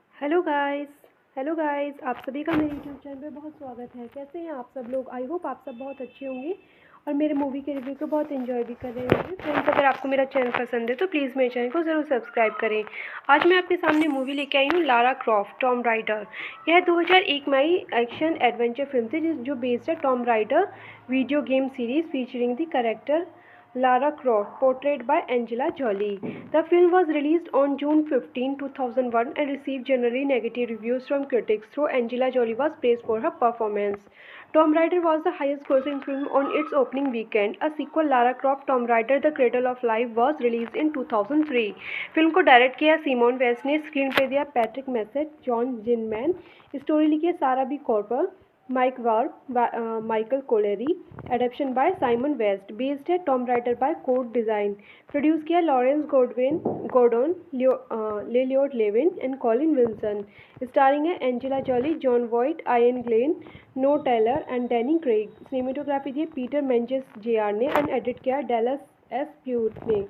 Hello guys आप सभी का मेरे यूट्यूब चैनल पे बहुत स्वागत है। कैसे हैं आप सब लोग? आई होप आप सब बहुत अच्छे होंगे और मेरे मूवी के रिव्यू को बहुत एंजॉय भी कर रहे होंगे। फ्रेंड्स, अगर आपको मेरा चैनल पसंद है तो प्लीज़ मेरे चैनल को ज़रूर सब्सक्राइब करें। आज मैं आपके सामने मूवी लेके आई हूँ लारा क्रॉफ्ट टॉम राइडर। यह 2001 में आई एक्शन एडवेंचर फिल्म थी जो बेस्ड है Tom rider video game series featuring the character Lara Croft, portrayed by Angela Jolie. The film was released on June 15, 2001 and received generally negative reviews from critics, though Angela Jolie was praised for her performance. Tomb Raider was the highest grossing film on its opening weekend. A sequel, Lara Croft Tomb Raider The Cradle of Life, was released in 2003. Film को direct किया Simon West ने, screen पे दिया Patrick Massett, John Zinman, story लिखी है Sara B Cooper, Mike Werb, Michael Colleary, adaptation by Simon West, based है Tom Raider by code Design, produce किया Lawrence Gordon, Lloyd Levin and Colin Wilson, starring है Angela Jolie, Jon Voight, Iain Glen, Noah Taylor and Danny Craig, cinematography दी Peter Menzies JR ने and edit किया Dallas S Puett ने,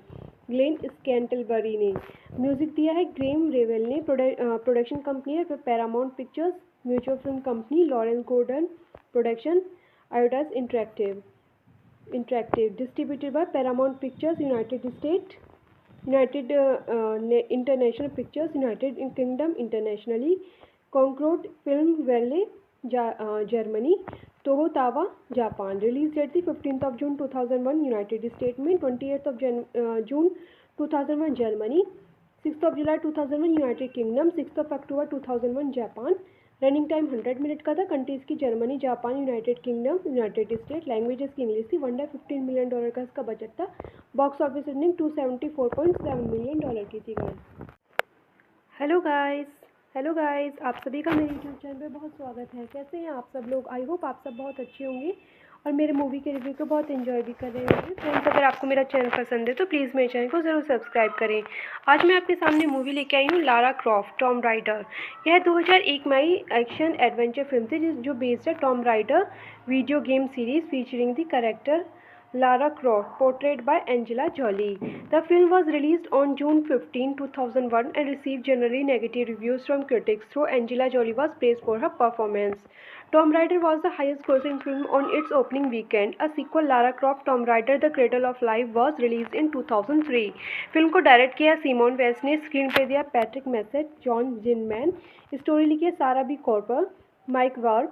Glen Scantlebury ने, music दिया है Graeme Revell ने, production company है Paramount Pictures, Mutual Film Company Lawrence Gordon production, Eidos interactive, distributed by Paramount Pictures United State, United International Pictures, United Kingdom internationally, Concorde film वैले Germany, Toho Towa Japan. Release date थी 15 जून 2001 United State में, 28 जून 2001 Germany, 6 जुलाई 2001 United Kingdom, 6 अक्टूबर 2001 Japan. Running time 100 minute का था। Countries की Germany, Japan, United Kingdom, United state. Languages की इंग्लिश थी। $115 मिलियन का इसका बजट था। बॉक्स ऑफिस रनिंग $274.7 मिलियन की थी गाइस। हेलो गाइस आप सभी का मेरे यूट्यूब चैनल पे बहुत स्वागत है। कैसे हैं आप सब लोग? आई होप आप सब बहुत अच्छे होंगे और मेरे मूवी के रिव्यू को बहुत एंजॉय भी कर रहे होंगे। फ्रेंड्स, अगर आपको मेरा चैनल पसंद है तो प्लीज़ मेरे चैनल को ज़रूर सब्सक्राइब करें। आज मैं आपके सामने मूवी लेके आई हूँ लारा क्रॉफ्ट टॉम राइडर। यह 2001 में आई एक्शन एडवेंचर फिल्म थी जो बेस्ड है Tom rider video game series featuring the character Lara Croft, portrayed by Angela Jolie. The film was released on June 15, 2001 and received generally negative reviews from critics, though Angela Jolie was praised for her performance. Tomb Raider was the highest grossing film on its opening weekend. A sequel, Lara Croft Tomb Raider The Cradle of Life, was released in 2003. Film को direct किया Simon West ने, screen पे दिया Patrick Massett, John Zinman, story लिखी है Sara B Cooper, Mike Werb,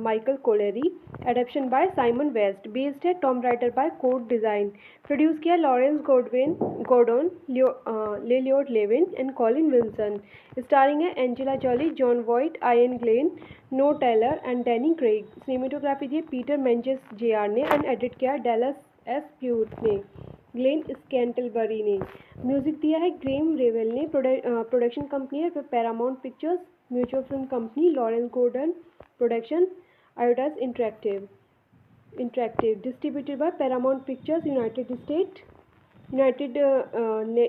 Michael Colleary, adaptation by Simon West, based है Tom Raider by code Design, produce किया Lawrence Gordon, Lloyd Levin and Colin Wilson, starring है Angela Jolie, Jon Voight, Iain Glen, Noah Taylor and Danny Craig. Cinematography दी Peter Menzies JR ने and edit किया Dallas S Puett ने, Glen Scantlebury ने। Music दिया है Graeme Revell ने। Production company है Paramount Pictures, Mutual Film Company Lawrence Gordon production, Eidos interactive, distributed by Paramount Pictures United State, United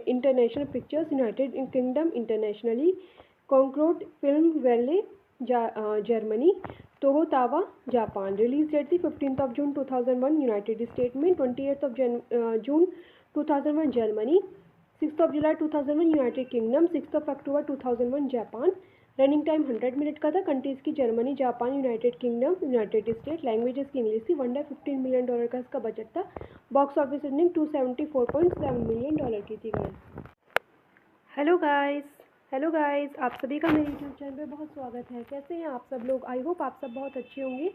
International Pictures, United Kingdom internationally, Concorde film वैले Germany, Toho Towa Japan. Release date थी 15 जून 2001 United State में, 28 जून 2001 Germany, 6 जुलाई 2001 United Kingdom, 6 अक्टूबर 2001 Japan. Running time 100 minute का था। Countries की Germany, Japan, United Kingdom, United state. Languages की इंग्लिश थी। $115 मिलियन का इसका बजट था। बॉक्स ऑफिस रनिंग $274.7 मिलियन की थी गाइस। हेलो गाइस आप सभी का मेरे यूट्यूब चैनल पे बहुत स्वागत है। कैसे हैं आप सब लोग? आई होप आप सब बहुत अच्छे होंगे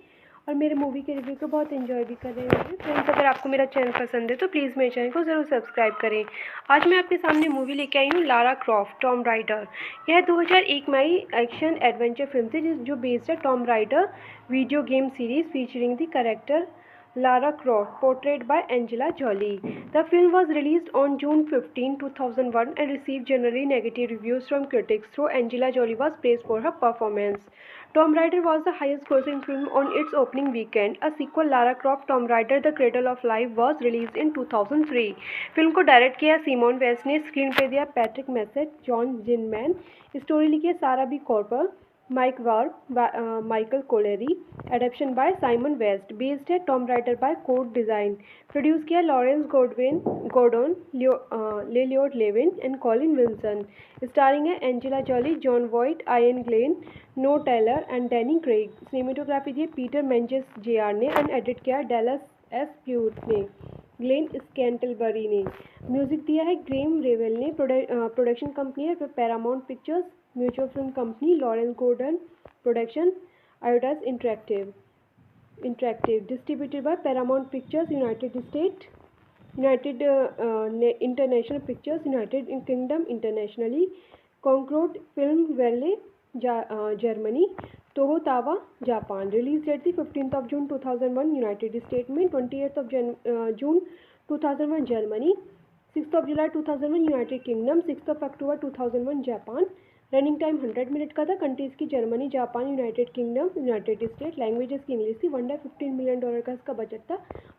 और मेरे मूवी के रिव्यू को बहुत एंजॉय भी कर रहे होंगे। फ्रेंड्स, अगर आपको मेरा चैनल पसंद है तो प्लीज़ मेरे चैनल को ज़रूर सब्सक्राइब करें। आज मैं आपके सामने मूवी लेके आई हूँ लारा क्रॉफ्ट टॉम राइडर। यह 2001 में आई एक्शन एडवेंचर फिल्म थी जो बेस्ड है Tom rider video game series featuring the character Lara Croft, portrayed by Angela Jolie. The film was released on June 15, 2001 and received generally negative reviews from critics, though Angela Jolie was praised for her performance. Tomb Raider was the highest grossing film on its opening weekend. A sequel, Lara Croft Tomb Raider The Cradle of Life, was released in 2003. Film को direct किया Simon West ने, screen पे दिया Patrick Massett, John Zinman, story लिखी है Sara B Cooper, Mike Werb, Michael Colleary, adaptation by Simon West, based है Tom Raider by code Design, produce किया Lawrence Gordon, Lloyd Levin and Colin Wilson, starring है Angela Jolie, Jon Voight, Iain Glen, Noah Taylor and Danny Craig. Cinematography दी Peter Menzies JR ने and edit किया Dallas S Puett ने, Glen Scantlebury ने। Music दिया है Graeme Revell ने। Production company है Paramount Pictures, Mutual Film Company Lawrence Gordon production, Eidos interactive, distributed by Paramount Pictures United State, United International Pictures, United Kingdom internationally, Concorde film वैले Germany, Toho Towa Japan. Release date थी 15 जून 2001 United State में, 28 जून 2001 Germany, 6 जुलाई 2001 United Kingdom, 6 अक्टूबर 2001 Japan. Running time 100 minute का था। Countries की Germany, Japan, United Kingdom, United state. Languages की इंग्लिश थी। $115 मिलियन का इसका बजट था।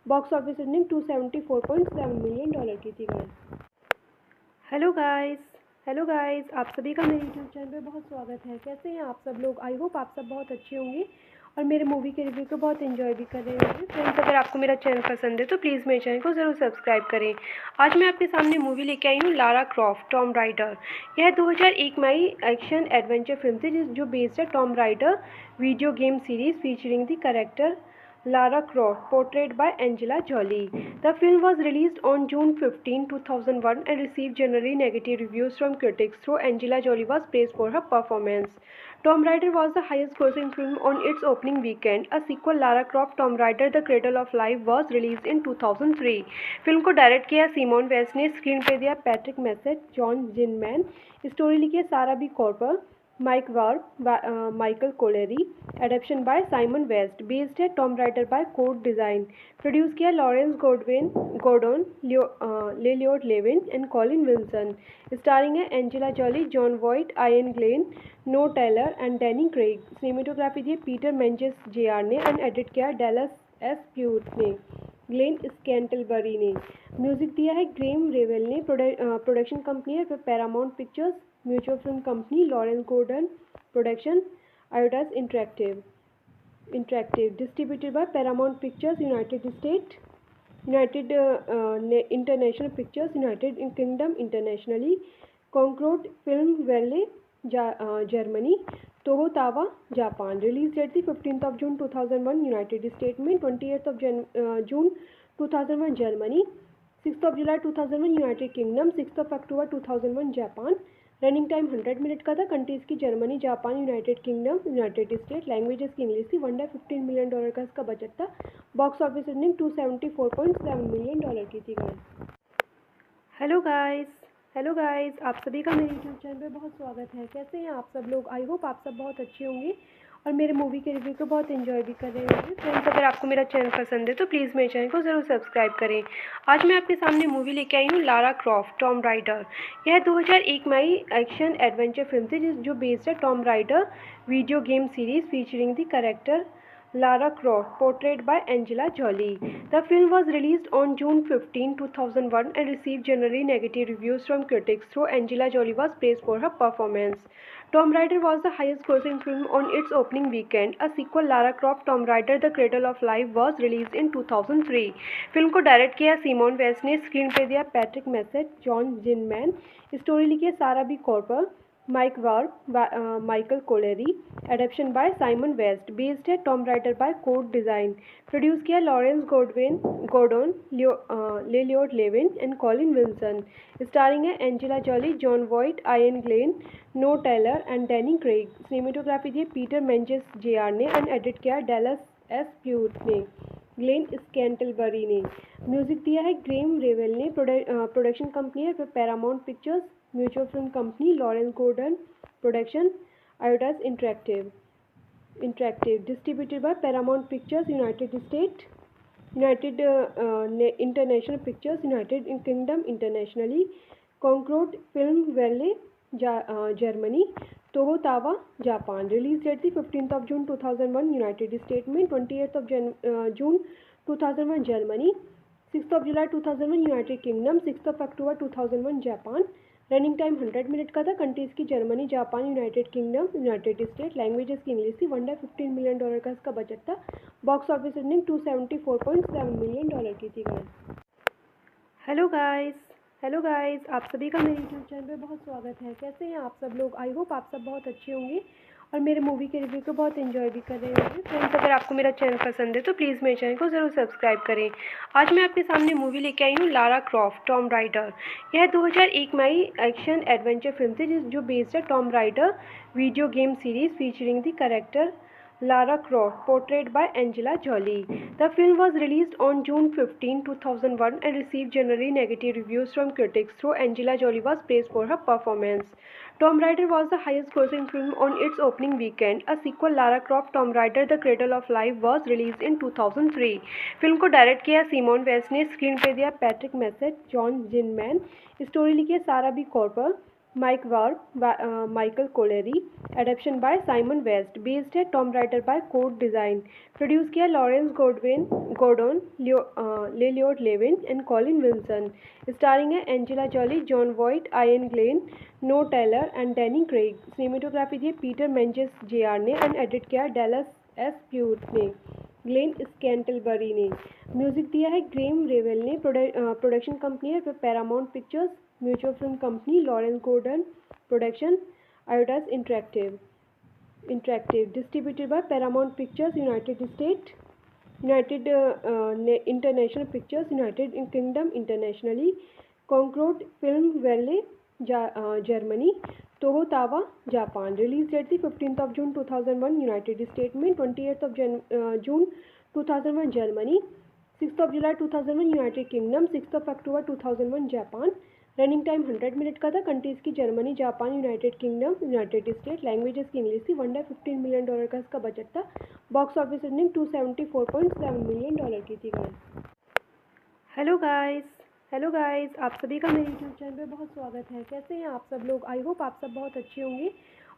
बॉक्स ऑफिस रनिंग $274.7 मिलियन की थी गाइस। हेलो गाइस आप सभी का मेरे यूट्यूब चैनल पे बहुत स्वागत है। कैसे हैं आप सब लोग? आई होप आप सब बहुत अच्छे होंगे और मेरे मूवी के रिव्यू को बहुत एंजॉय भी कर रहे होंगे। फ्रेंड्स, अगर आपको मेरा चैनल पसंद है तो प्लीज़ मेरे चैनल को ज़रूर सब्सक्राइब करें। आज मैं आपके सामने मूवी लेके आई हूँ लारा क्रॉफ्ट टॉम राइडर। यह 2001 में आई एक्शन एडवेंचर फिल्म थी जो बेस्ड है Tom rider video game series featuring the character Lara Croft, portrayed by Angela Jolie. The film was released on June 15, 2001 and received generally negative reviews from critics, though Angela Jolie was praised for her performance. Tomb Raider was the highest grossing film on its opening weekend. A sequel, Lara Croft Tomb Raider The Cradle of Life, was released in 2003. Film को direct किया Simon West ने, screen पे दिया Patrick Massett, John Zinman, story लिखी है Sara B कॉर्पर, Mike Warp by Michael Collery, adaptation by Simon West, based है Tomb Raider by Code Design, produce किया Lawrence Gordon, Lloyd Levin and Colin Wilson, starring है Angela Jolie, Jon Voight, Iain Glen, Noah Taylor and Danny Craig, cinematography दी Peter Menzies JR ने and edit किया Dallas S Puett ने, Glen Scantlebury ने, music दिया है Graeme Revell ने, production company है Paramount Pictures, Mutual Film Company Lawrence Gordon production, Eidos interactive, distributed by Paramount Pictures United State, United International Pictures, United Kingdom internationally, Concorde film वैले Germany, Toho Towa Japan, release date थी 15 जून 2001 United State में, 28 जून 2001 Germany, 6 जुलाई 2001 United Kingdom, 6 अक्टूबर 2001 Japan, running time 100 minute का था, countries की Germany, Japan, United Kingdom, United state, languages की इंग्लिश थी, वन डे $15 मिलियन का इसका बजट था, बॉक्स ऑफिस रनिंग $274.7 मिलियन की थी गाइस। हेलो गाइस, आप सभी का मेरे यूट्यूब चैनल पे बहुत स्वागत है। कैसे हैं आप सब लोग? आई होप आप सब बहुत अच्छे होंगे और मेरे मूवी के रिव्यू को बहुत एंजॉय भी कर रहे होंगे। फ्रेंड्स, अगर आपको मेरा चैनल पसंद है तो प्लीज़ मेरे चैनल को ज़रूर सब्सक्राइब करें। आज मैं आपके सामने मूवी लेके आई हूँ लारा क्रॉफ्ट टॉम राइडर। यह 2001 में आई एक्शन एडवेंचर फिल्म थी जो बेस्ड है Tom rider video game series featuring the character Lara Croft, portrayed by Angela Jolie. The film was released on June 15, 2001 and received generally negative reviews from critics, though Angela Jolie was praised for her performance. Tomb Raider was the highest grossing film on its opening weekend. A sequel, Lara Croft Tomb Raider The Cradle of Life, was released in 2003. Film को direct किया Simon West ने, screen पे दिया Patrick Massett, John Zinman, story लिखी है Sara B कॉर्पर, Mike Warp by Michael Collery, adaptation by Simon West, based है Tomb Raider by Code Design, produce किया Lawrence Gordon, Lloyd Levin and Colin Wilson, starring है Angela Jolie, Jon Voight, Iain Glen, Noah Taylor and Danny Craig, cinematography दी Peter Menzies JR ने and edit किया Dallas S Puett ने, Glen Scantlebury ने, music दिया है Graeme Revell ने, production company है Paramount Pictures, Mutual Film Company Lawrence Gordon production, Eidos interactive, distributed by Paramount Pictures United State, United International Pictures, United Kingdom internationally, Concorde film वैले Germany, Toho Towa Japan, release date थी 15 जून 2001 United State में, 28 जून 2001 Germany, 6 जुलाई 2001 United Kingdom, 6 अक्टूबर 2001 Japan, running time 100 minute का था, countries की Germany, Japan, United Kingdom, United state, languages की इंग्लिश थी, वन डे $15 मिलियन का इसका बजट था, बॉक्स ऑफिस रनिंग $274.7 मिलियन की थी गाइस। हेलो गाइस, आप सभी का मेरे यूट्यूब चैनल पे बहुत स्वागत है। कैसे हैं आप सब लोग? आई होप आप सब बहुत अच्छे होंगे और मेरे मूवी के रिव्यू को बहुत एंजॉय भी कर रहे होंगे। फ्रेंड्स, अगर आपको मेरा चैनल पसंद है तो प्लीज़ मेरे चैनल को ज़रूर सब्सक्राइब करें। आज मैं आपके सामने मूवी लेके आई हूँ लारा क्रॉफ्ट टॉम राइडर। यह 2001 में आई एक्शन एडवेंचर फिल्म थी जो बेस्ड है Tom rider video game series featuring the character Lara Croft, portrayed by Angela Jolie. The film was released on June 15, 2001 and received generally negative reviews from critics, though Angela Jolie was praised for her performance. Tomb Raider was the highest grossing film on its opening weekend. A sequel, Lara Croft Tomb Raider The Cradle of Life, was released in 2003. Film को direct किया Simon West ने, screen पे दिया Patrick Massett, John Zinman, story लिखी है Sara B कॉर्पर, Mike Warp by Michael Collery, adaptation by Simon West, based है Tomb Raider by Code Design, produce किया Lawrence Gordon, Lloyd Levin and Colin Wilson, starring है Angela Jolie, Jon Voight, Iain Glen, Noah Taylor and Danny Craig, cinematography दी Peter Menzies JR ने and edit किया Dallas S Puett ने, Glen Scantlebury ने, music दिया है Graeme Revell ने, production company है Paramount Pictures, Mutual Film Company Lawrence Gordon production, Eidos interactive, distributed by Paramount Pictures United State, United International Pictures, United Kingdom internationally, Concorde film वैले Germany, Toho Towa Japan, release date थी 15 जून 2001 United State में, 28 जून 2001 Germany, 6 जुलाई 2001 United Kingdom, 6 अक्टूबर 2001 Japan, running time 100 minute का था। Countries की Germany, Japan, United Kingdom, United state. Languages की इंग्लिश थी। $115 मिलियन का इसका बजट था। बॉक्स ऑफिस रनिंग $274.7 मिलियन की थी guys. Hello guys, hello guys, आप सभी का मेरे यूट्यूब चैनल पे बहुत स्वागत है। कैसे हैं आप सब लोग? आई होप आप सब बहुत अच्छे होंगे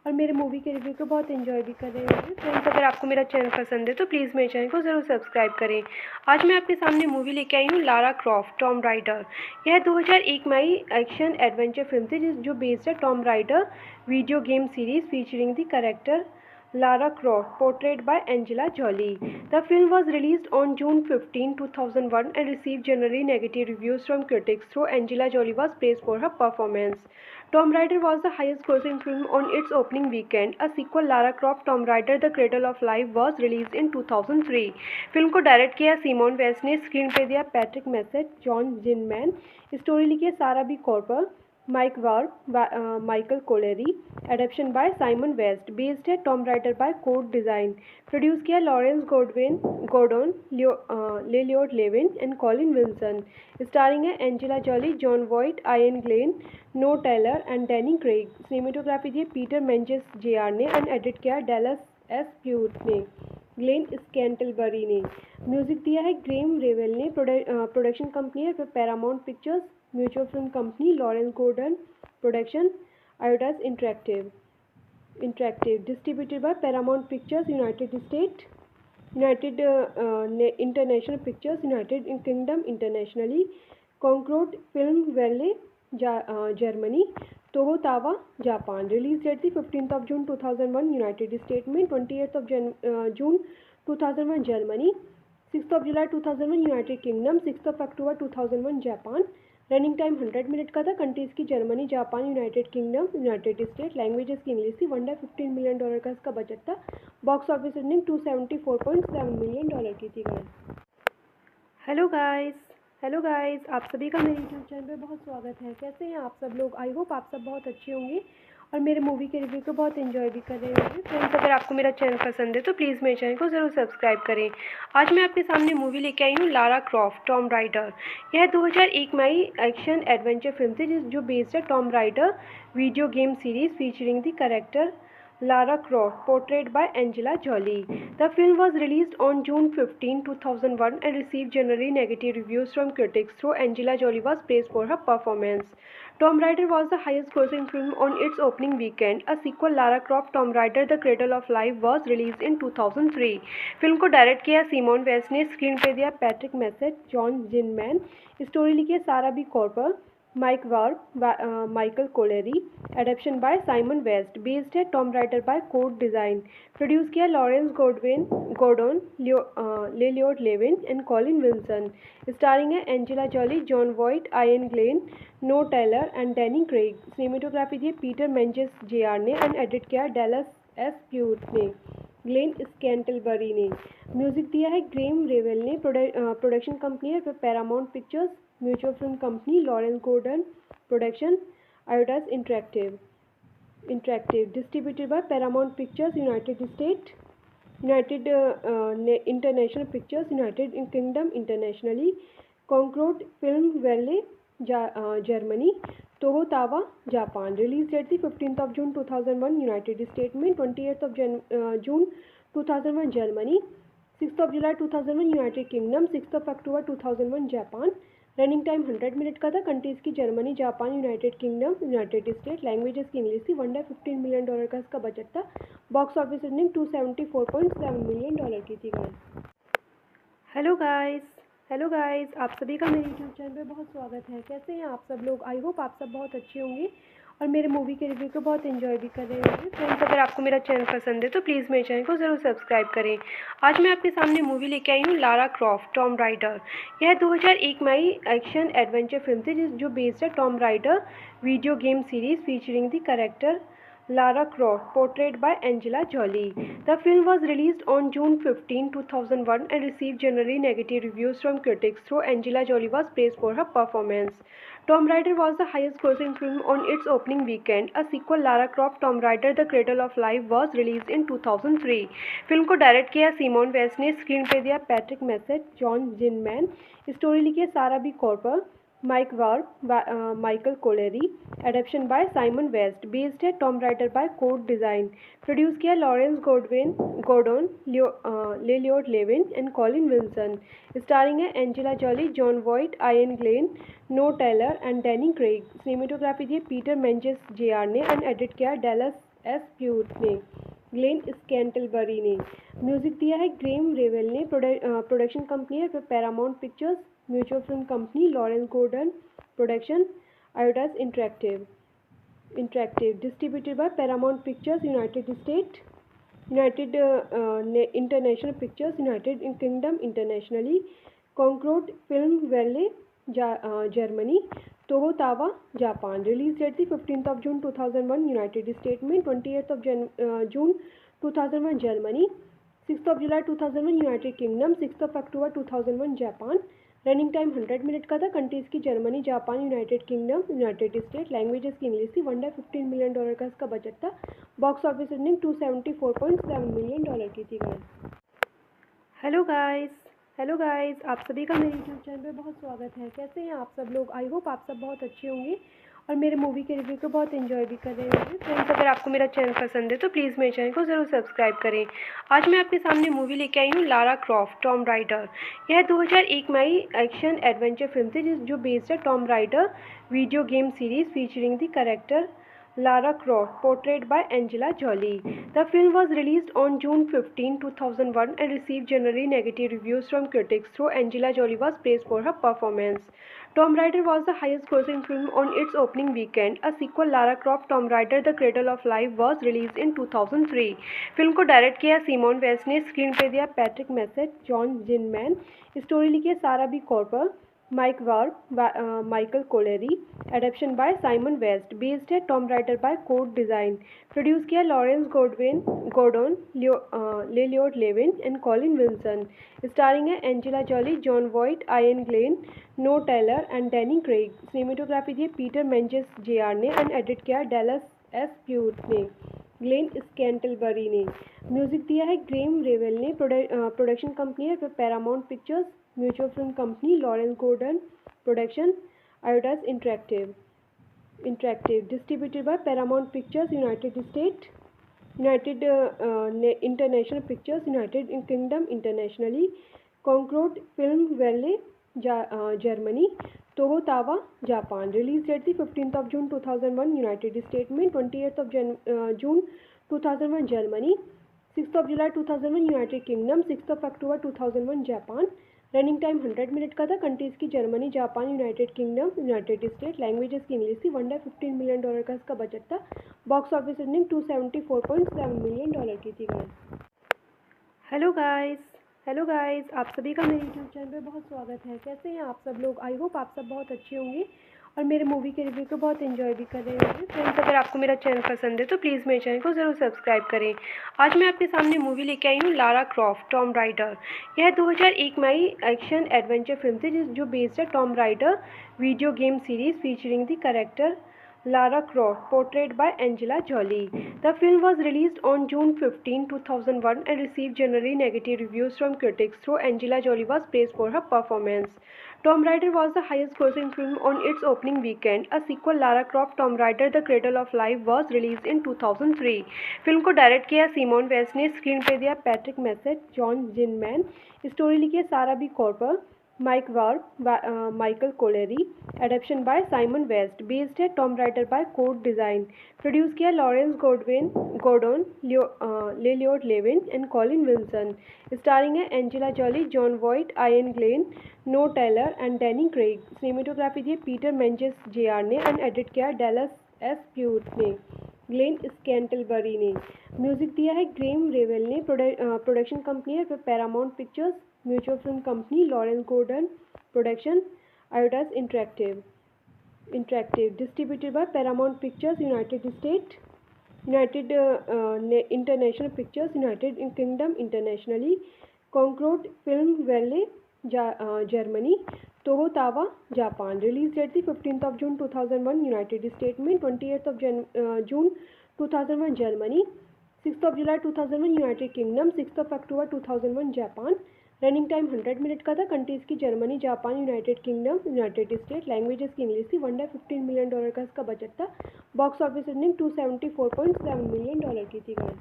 और मेरे मूवी के रिव्यू को बहुत एंजॉय भी कर रहे होंगे। फ्रेंड्स, अगर आपको मेरा चैनल पसंद है तो प्लीज़ मेरे चैनल को ज़रूर सब्सक्राइब करें। आज मैं आपके सामने मूवी लेके आई हूँ लारा क्रॉफ्ट टॉम राइडर। यह 2001 में आई एक्शन एडवेंचर फिल्म थी जो बेस्ड है Tom rider video game series featuring the character Lara Croft, portrayed by Angela Jolie. The film was released on June 15, 2001 and received generally negative reviews from critics, though Angela Jolie was praised for her performance. Tomb Raider was the highest-grossing film on its opening weekend. A sequel, Lara Croft Tomb Raider: The Cradle of Life, was released in 2003. Film को direct किया Simon West ने, screen पे दिया Patrick Massett, John Zinman, story लिखी है Sara B Cooper, Mike Werb, Michael Colleary, adaptation by Simon West, based है Tom Raider by code Design, produce किया Lawrence Gordon, Lloyd Levin and Colin Wilson, starring है Angela Jolie, Jon Voight, Iain Glen, Noah Taylor and Danny Craig. Cinematography दी Peter Menzies JR ने and edit किया Dallas S Puett ने, Glen Scantlebury ने। Music दिया है Graeme Revell ने। Production company है Paramount Pictures, Mutual Film Company, Lawrence Gordon production, Eidos interactive, distributed by Paramount Pictures United State, United International Pictures, United Kingdom internationally, Concorde film वैले Germany, Toho Towa Japan. Release date थी 15 जून 2001 United State में, 28 जून 2001 Germany, 6 जुलाई 2001 United Kingdom, 6 अक्टूबर 2001 Japan. Running time 100 minute का था। Countries की Germany, Japan, United Kingdom, United state. Languages की इंग्लिश थी। $115 मिलियन का इसका बजट था। बॉक्स ऑफिस रनिंग $274.7 मिलियन की थी guys. Hello guys, hello guys, आप सभी का मेरे यूट्यूब चैनल पे बहुत स्वागत है। कैसे हैं आप सब लोग? आई होप आप सब बहुत अच्छे होंगे और मेरे मूवी के रिव्यू को बहुत एंजॉय भी कर रहे होंगे। फ्रेंड्स, अगर आपको मेरा चैनल पसंद है तो प्लीज़ मेरे चैनल को ज़रूर सब्सक्राइब करें। आज मैं आपके सामने मूवी लेके आई हूँ लारा क्रॉफ्ट टॉम राइडर। यह 2001 में आई एक्शन एडवेंचर फिल्म थी जो बेस्ड है Tom rider video game series featuring the character Lara Croft, portrayed by Angela Jolie. The film was released on June 15, 2001 and received generally negative reviews from critics, though Angela Jolie was praised for her performance. Tomb Raider was the highest-grossing film on its opening weekend. A sequel, Lara Croft Tomb Raider: The Cradle of Life, was released in 2003. Film को direct किया Simon West ने, screen पे दिया Patrick Massett, John Zinman, story लिखी है Sara B Cooper, Mike Werb, Michael Colleary, adaptation by Simon West, based है Tom Raider by code Design, produce किया Lawrence Gordon, Lloyd Levin and Colin Wilson, starring है Angela Jolie, Jon Voight, Iain Glen, Noah Taylor and Danny Craig. Cinematography दी Peter Menzies JR ने and edit किया Dallas S Puett ने, Glen Scantlebury ने। Music दिया है Graeme Revell ने। Production company है Paramount Pictures, Mutual Film Company, Lawrence Gordon production, Eidos interactive, distributed by Paramount Pictures United State, United International Pictures, United Kingdom internationally, Concorde film वैले Germany, Toho Towa Japan. Release date थी 15 जून 2001 United State में, 28 जून 2001 Germany, 6 जुलाई 2001 United Kingdom, 6 अक्टूबर 2001 Japan. Running time 100 minute का था। Countries की Germany, Japan, United Kingdom, United state. Languages की इंग्लिश थी। $115 मिलियन का इसका बजट था। बॉक्स ऑफिस रनिंग $274.7 मिलियन की थी guys. Hello guys, hello guys, आप सभी का मेरे यूट्यूब चैनल पे बहुत स्वागत है। कैसे हैं आप सब लोग? आई होप आप सब बहुत अच्छे होंगे और मेरे मूवी के रिव्यू को बहुत एंजॉय भी कर रहे होंगे। फ्रेंड्स, अगर आपको मेरा चैनल पसंद है तो प्लीज़ मेरे चैनल को ज़रूर सब्सक्राइब करें। आज मैं आपके सामने मूवी लेके आई हूँ लारा क्रॉफ्ट टॉम राइडर। यह 2001 में आई एक्शन एडवेंचर फिल्म थी जो बेस्ड है Tom rider video game series featuring the character Lara Croft, portrayed by Angela Jolie. The film was released on June 15, 2001 and received generally negative reviews from critics, though Angela Jolie was praised for her performance. Tomb Raider was the highest-grossing film on its opening weekend. A sequel, Lara Croft Tomb Raider: The Cradle of Life, was released in 2003. Film को direct किया Simon West ने, screen पे दिया Patrick Massett, John Zinman, story लिखी है Sara B कॉर्पर, Mike Warp by Michael Collery, adaptation by Simon West, based है Tomb Raider by Code Design, produce किया Lawrence Gordon, Lloyd Levin and Colin Wilson, starring है Angela Jolie, Jon Voight, Iain Glen, Noah Taylor and Danny Craig, cinematography दी Peter Menzies JR ने and edit किया Dallas S Puett ने, Glen Scantlebury ने, music दिया है Graeme Revell ने, production company है Paramount Pictures, Mutual Film Company Lawrence Gordon production, Eidos interactive distributed by Paramount Pictures United State, United International Pictures, United Kingdom internationally, Concorde film वैले Germany, Toho Towa Japan, release date थी 15th of June 2001 United State में, 28th of June 2001 Germany, 6th of July 2001 United kingdom, 6th of October 2001 Japan, running time 100 minute का था, countries की Germany, Japan, United Kingdom, United state, languages की English थी, one day $15 million का इसका budget था, box office running $274.7 million की थी गाइस। हेलो गाइस, आप सभी का मेरे यूट्यूब चैनल पे बहुत स्वागत है। कैसे हैं आप सब लोग? आई होप आप सब बहुत अच्छे होंगे और मेरे मूवी के रिव्यू को बहुत एंजॉय भी कर रहे होंगे। फ्रेंड्स, अगर आपको मेरा चैनल पसंद है तो प्लीज़ मेरे चैनल को ज़रूर सब्सक्राइब करें। आज मैं आपके सामने मूवी लेके आई हूँ लारा क्रॉफ्ट टॉम राइडर। यह 2001 में आई एक्शन एडवेंचर फिल्म थी जो बेस्ड है Tom rider video game series featuring the character Lara Croft, portrayed by Angela Jolie. The film was released on June 15, 2001 and received generally negative reviews from critics, though Angela Jolie was praised for her performance. Tomb Raider was the highest grossing film on its opening weekend. A sequel, Lara Croft Tomb Raider The Cradle of Life, was released in 2003. Film को direct किया Simon West ने, screen पे दिया Patrick Massett, John Zinman, story लिखी है Sara B कॉर्पर, Mike Warp by Michael Collery, adaptation by Simon West, based है Tomb Raider by Code Design, produce किया Lawrence Gordon, Lloyd Levin and Colin Wilson, starring है Angela Jolie, Jon Voight, Iain Glen, Noah Taylor and Danny Craig, cinematography दी Peter Menzies JR ने and edit किया Dallas S Puett ने, Glen Scantlebury ने, music दिया है Graeme Revell ने, production company है Paramount Pictures, Mutual Film Company Lawrence Gordon production, Eidos interactive distributed by Paramount Pictures United State, United International Pictures, United Kingdom internationally, Concorde film वैले Germany, Toho Towa Japan, release date थी 15th of June 2001 United State में, 28th of June 2001 Germany, 6th of July 2001 United kingdom, 6th of October 2001 Japan, running time 100 minute का था, countries की Germany, Japan, United Kingdom, United state, languages की English थी, one day $15 million का इसका budget था, box office running $274.7 million की थी गाइस। हेलो गाइस, आप सभी का मेरे यूट्यूब चैनल पे बहुत स्वागत है। कैसे हैं आप सब लोग? आई होप आप सब बहुत अच्छे होंगे और मेरे मूवी के रिव्यू को बहुत एंजॉय भी कर रहे होंगे। फ्रेंड्स, अगर आपको मेरा चैनल पसंद है तो प्लीज़ मेरे चैनल को ज़रूर सब्सक्राइब करें। आज मैं आपके सामने मूवी लेके आई हूँ लारा क्रॉफ्ट टॉम राइडर। यह 2001 में आई एक्शन एडवेंचर फिल्म थी जो बेस्ड है Tom rider video game series featuring the character Lara Croft, portrayed by Angela Jolie. The film was released on June 15, 2001 and received generally negative reviews from critics, though Angela Jolie was praised for her performance. Tomb Raider was the highest grossing film on its opening weekend. A sequel, Lara Croft Tomb Raider The Cradle of Life, was released in 2003. Film को direct किया Simon West ने, screen पे दिया Patrick Massett, John Zinman, story लिखी है Sara B कॉर्पर, Mike Warp by Michael Collery, adaptation by Simon West, based है Tomb Raider by Code Design, produce किया Lawrence Gordon, Lloyd Levin and Colin Wilson, starring है Angela Jolie, Jon Voight, Iain Glen, Noah Taylor and Danny Craig, cinematography दी Peter Menzies JR ने and edit किया Dallas S Puett ने, Glen Scantlebury ने, music दिया है Graeme Revell ने, production company है Paramount Pictures, Mutual Film Company Lawrence Gordon production, Eidos interactive distributed by Paramount Pictures United State, United International Pictures, United Kingdom internationally, Concorde film वैले Germany, Toho Towa Japan, release date थी 15th of June 2001 United State में, 28th of June 2001 Germany, 6th of July 2001 United kingdom, 6th of October 2001 Japan, running time 100 minute का था। Countries की Germany, Japan, United Kingdom, United state. Languages की English थी। One day $15 million का इसका budget था। Box office running $274.7 million की थी guys.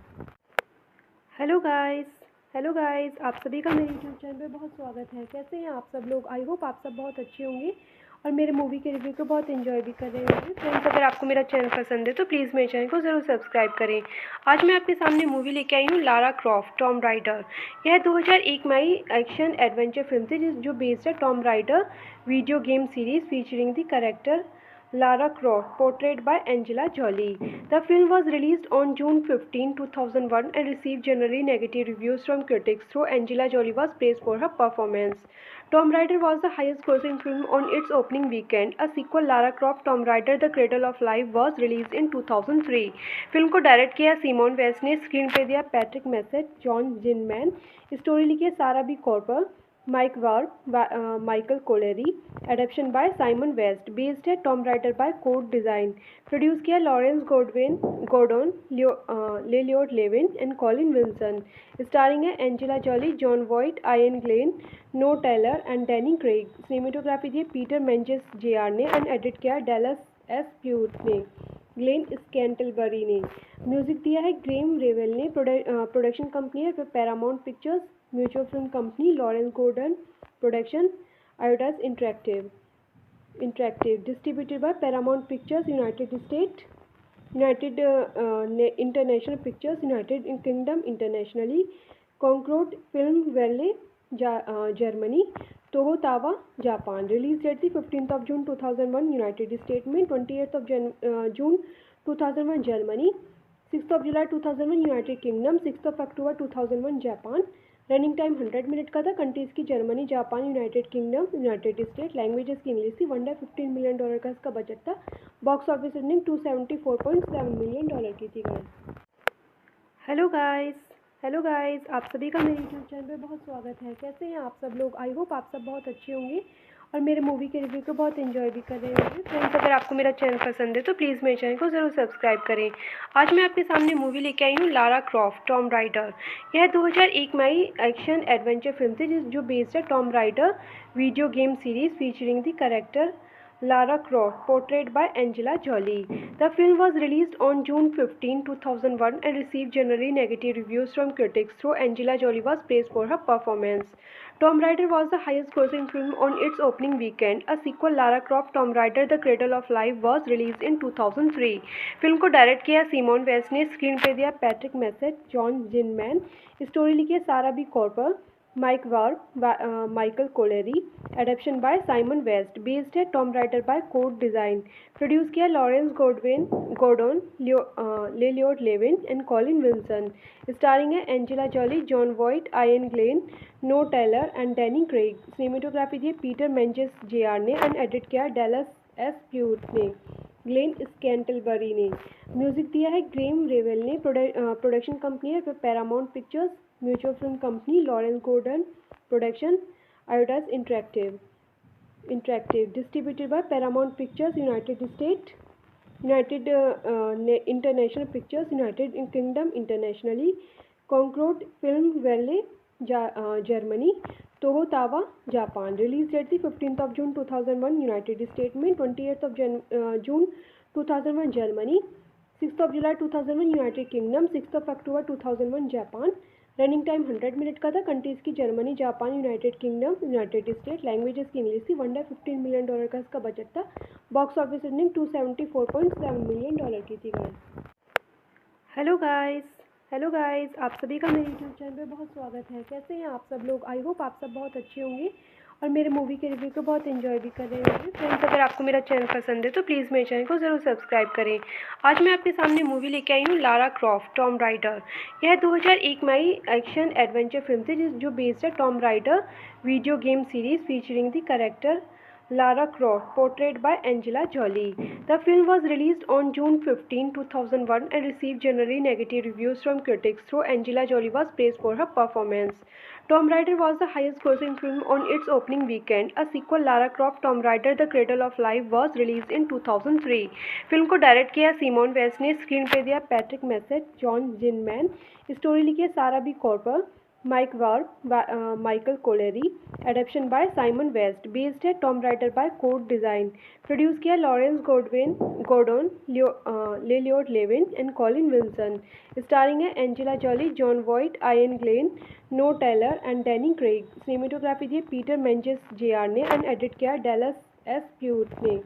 Hello guys, hello guys, आप सभी का मेरे यूट्यूब चैनल पे बहुत स्वागत है। कैसे हैं आप सब लोग? आई होप आप सब बहुत अच्छे होंगे और मेरे मूवी के रिव्यू को बहुत एंजॉय भी कर रहे होंगे। फ्रेंड्स, अगर आपको मेरा चैनल पसंद है तो प्लीज़ मेरे चैनल को ज़रूर सब्सक्राइब करें। आज मैं आपके सामने मूवी लेके आई हूँ लारा क्रॉफ्ट टॉम राइडर। यह 2001 में आई एक्शन एडवेंचर फिल्म थी जो बेस्ड है Tom rider video game series featuring the character Lara Croft, portrayed by Angela Jolie. The film was released on June 15, 2001 and received generally negative reviews from critics, though Angela Jolie was praised for her performance. Tomb Raider was the highest-grossing film on its opening weekend. A sequel, Lara Croft Tomb Raider: The Cradle of Life, was released in 2003. Film को direct किया Simon West ने, screen पे दिया Patrick Massett, John Zinman, story लिखी है Sara B Cooper, Mike Werb, Michael Colleary, adaptation by Simon West, based है Tom Raider by code Design, produce किया Lawrence Gordon, Lloyd Levin and Colin Wilson, starring है Angela Jolie, Jon Voight, Iain Glen, Noah Taylor and Danny Craig. Cinematography दी Peter Menzies JR ने and edit किया Dallas S Puett ने, Glen Scantlebury ने। Music दिया है Graeme Revell ने। Production company है Paramount Pictures, Mutual Film Company, Lawrence Gordon production, Eidos interactive, distributed by Paramount Pictures United State, United International Pictures, United Kingdom internationally, Concorde film वैले Germany, Toho Towa Japan. Release date थी 15 जून 2001 United State में, 28 जून 2001 Germany, 6 जुलाई 2001 United Kingdom, 6 अक्टूबर 2001 Japan. Running time 100 minute का था। Countries की Germany, Japan, United Kingdom, United state. Languages की इंग्लिश थी। वन डे $15 मिलियन का इसका बजट था। बॉक्स ऑफिस रनिंग $274.7 मिलियन की थी guys. Hello guys, hello guys, आप सभी का मेरे यूट्यूब चैनल पे बहुत स्वागत है। कैसे हैं आप सब लोग? आई होप आप सब बहुत अच्छे होंगे और मेरे मूवी के रिव्यू को बहुत एंजॉय भी कर रहे होंगे। फ्रेंड्स, अगर आपको मेरा चैनल पसंद है तो प्लीज़ मेरे चैनल को ज़रूर सब्सक्राइब करें। आज मैं आपके सामने मूवी लेके आई हूँ लारा क्रॉफ्ट टॉम राइडर। यह 2001 में आई एक्शन एडवेंचर फिल्म थी जो बेस्ड है Tom rider video game series featuring the character Lara Croft, portrayed by Angela Jolie. The film was released on June 15, 2001 and received generally negative reviews from critics, though Angela Jolie was praised for her performance. Tomb Raider was the highest-grossing film on its opening weekend. A sequel, Lara Croft Tomb Raider: The Cradle of Life, was released in 2003. Film को direct किया Simon West ने, screen पे दिया Patrick Massett, John Zinman, story लिखी है Sara B Cooper, Mike Werb, Michael Colleary, adaptation by Simon West, based है Tom Raider by code Design, produce किया Lawrence Gordon, Lloyd Levin and Colin Wilson, starring है Angela Jolie, Jon Voight, Iain Glen, Noah Taylor and Danny Craig. Cinematography दी Peter Menzies JR ने and edit किया Dallas S Puett ने, Glen Scantlebury ने। Music दिया है Graeme Revell ने। Production company है Paramount Pictures, Mutual Film Company, Lawrence Gordon production, Eidos interactive, distributed by Paramount Pictures United State, United International Pictures, United Kingdom internationally, Concorde film वैले Germany, Toho Towa Japan. Release date थी 15 जून 2001 United State में, 28 जून 2001 Germany, 6 जुलाई 2001 United Kingdom, 6 अक्टूबर 2001 Japan. Running time 100 minute का था। Countries की Germany, Japan, United Kingdom, United state. Languages की इंग्लिश थी। वन डे $15 मिलियन का इसका बजट था। बॉक्स ऑफिस रनिंग $274.7 मिलियन की थी guys. Hello guys, hello guys, आप सभी का मेरे यूट्यूब चैनल पे बहुत स्वागत है। कैसे हैं आप सब लोग? आई होप आप सब बहुत अच्छे होंगे और मेरे मूवी के रिव्यू को बहुत एंजॉय भी कर रहे होंगे। फ्रेंड्स, अगर आपको मेरा चैनल पसंद है तो प्लीज़ मेरे चैनल को ज़रूर सब्सक्राइब करें। आज मैं आपके सामने मूवी लेके आई हूँ लारा क्रॉफ्ट टॉम राइडर। यह 2001 में आई एक्शन एडवेंचर फिल्म थी जो बेस्ड है Tom rider video game series featuring the character Lara Croft, portrayed by Angela Jolie. The film was released on June 15, 2001 and received generally negative reviews from critics, though Angela Jolie was praised for her performance. Tomb Raider was the highest-grossing film on its opening weekend. A sequel, Lara Croft Tomb Raider: The Cradle of Life, was released in 2003. Film को direct किया Simon West ने, screen पे दिया Patrick Massett, John Zinman, story लिखी है Sara B कॉर्पर, Mike Warp by Michael Collery, adaptation by Simon West, based है Tomb Raider by Code Design, produce किया Lawrence Gordon, Lloyd Levin and Colin Wilson, starring है Angela Jolie, Jon Voight, Iain Glen, Noah Taylor and Danny Craig, cinematography दी Peter Menzies JR ने and edit किया Dallas S Puett ने,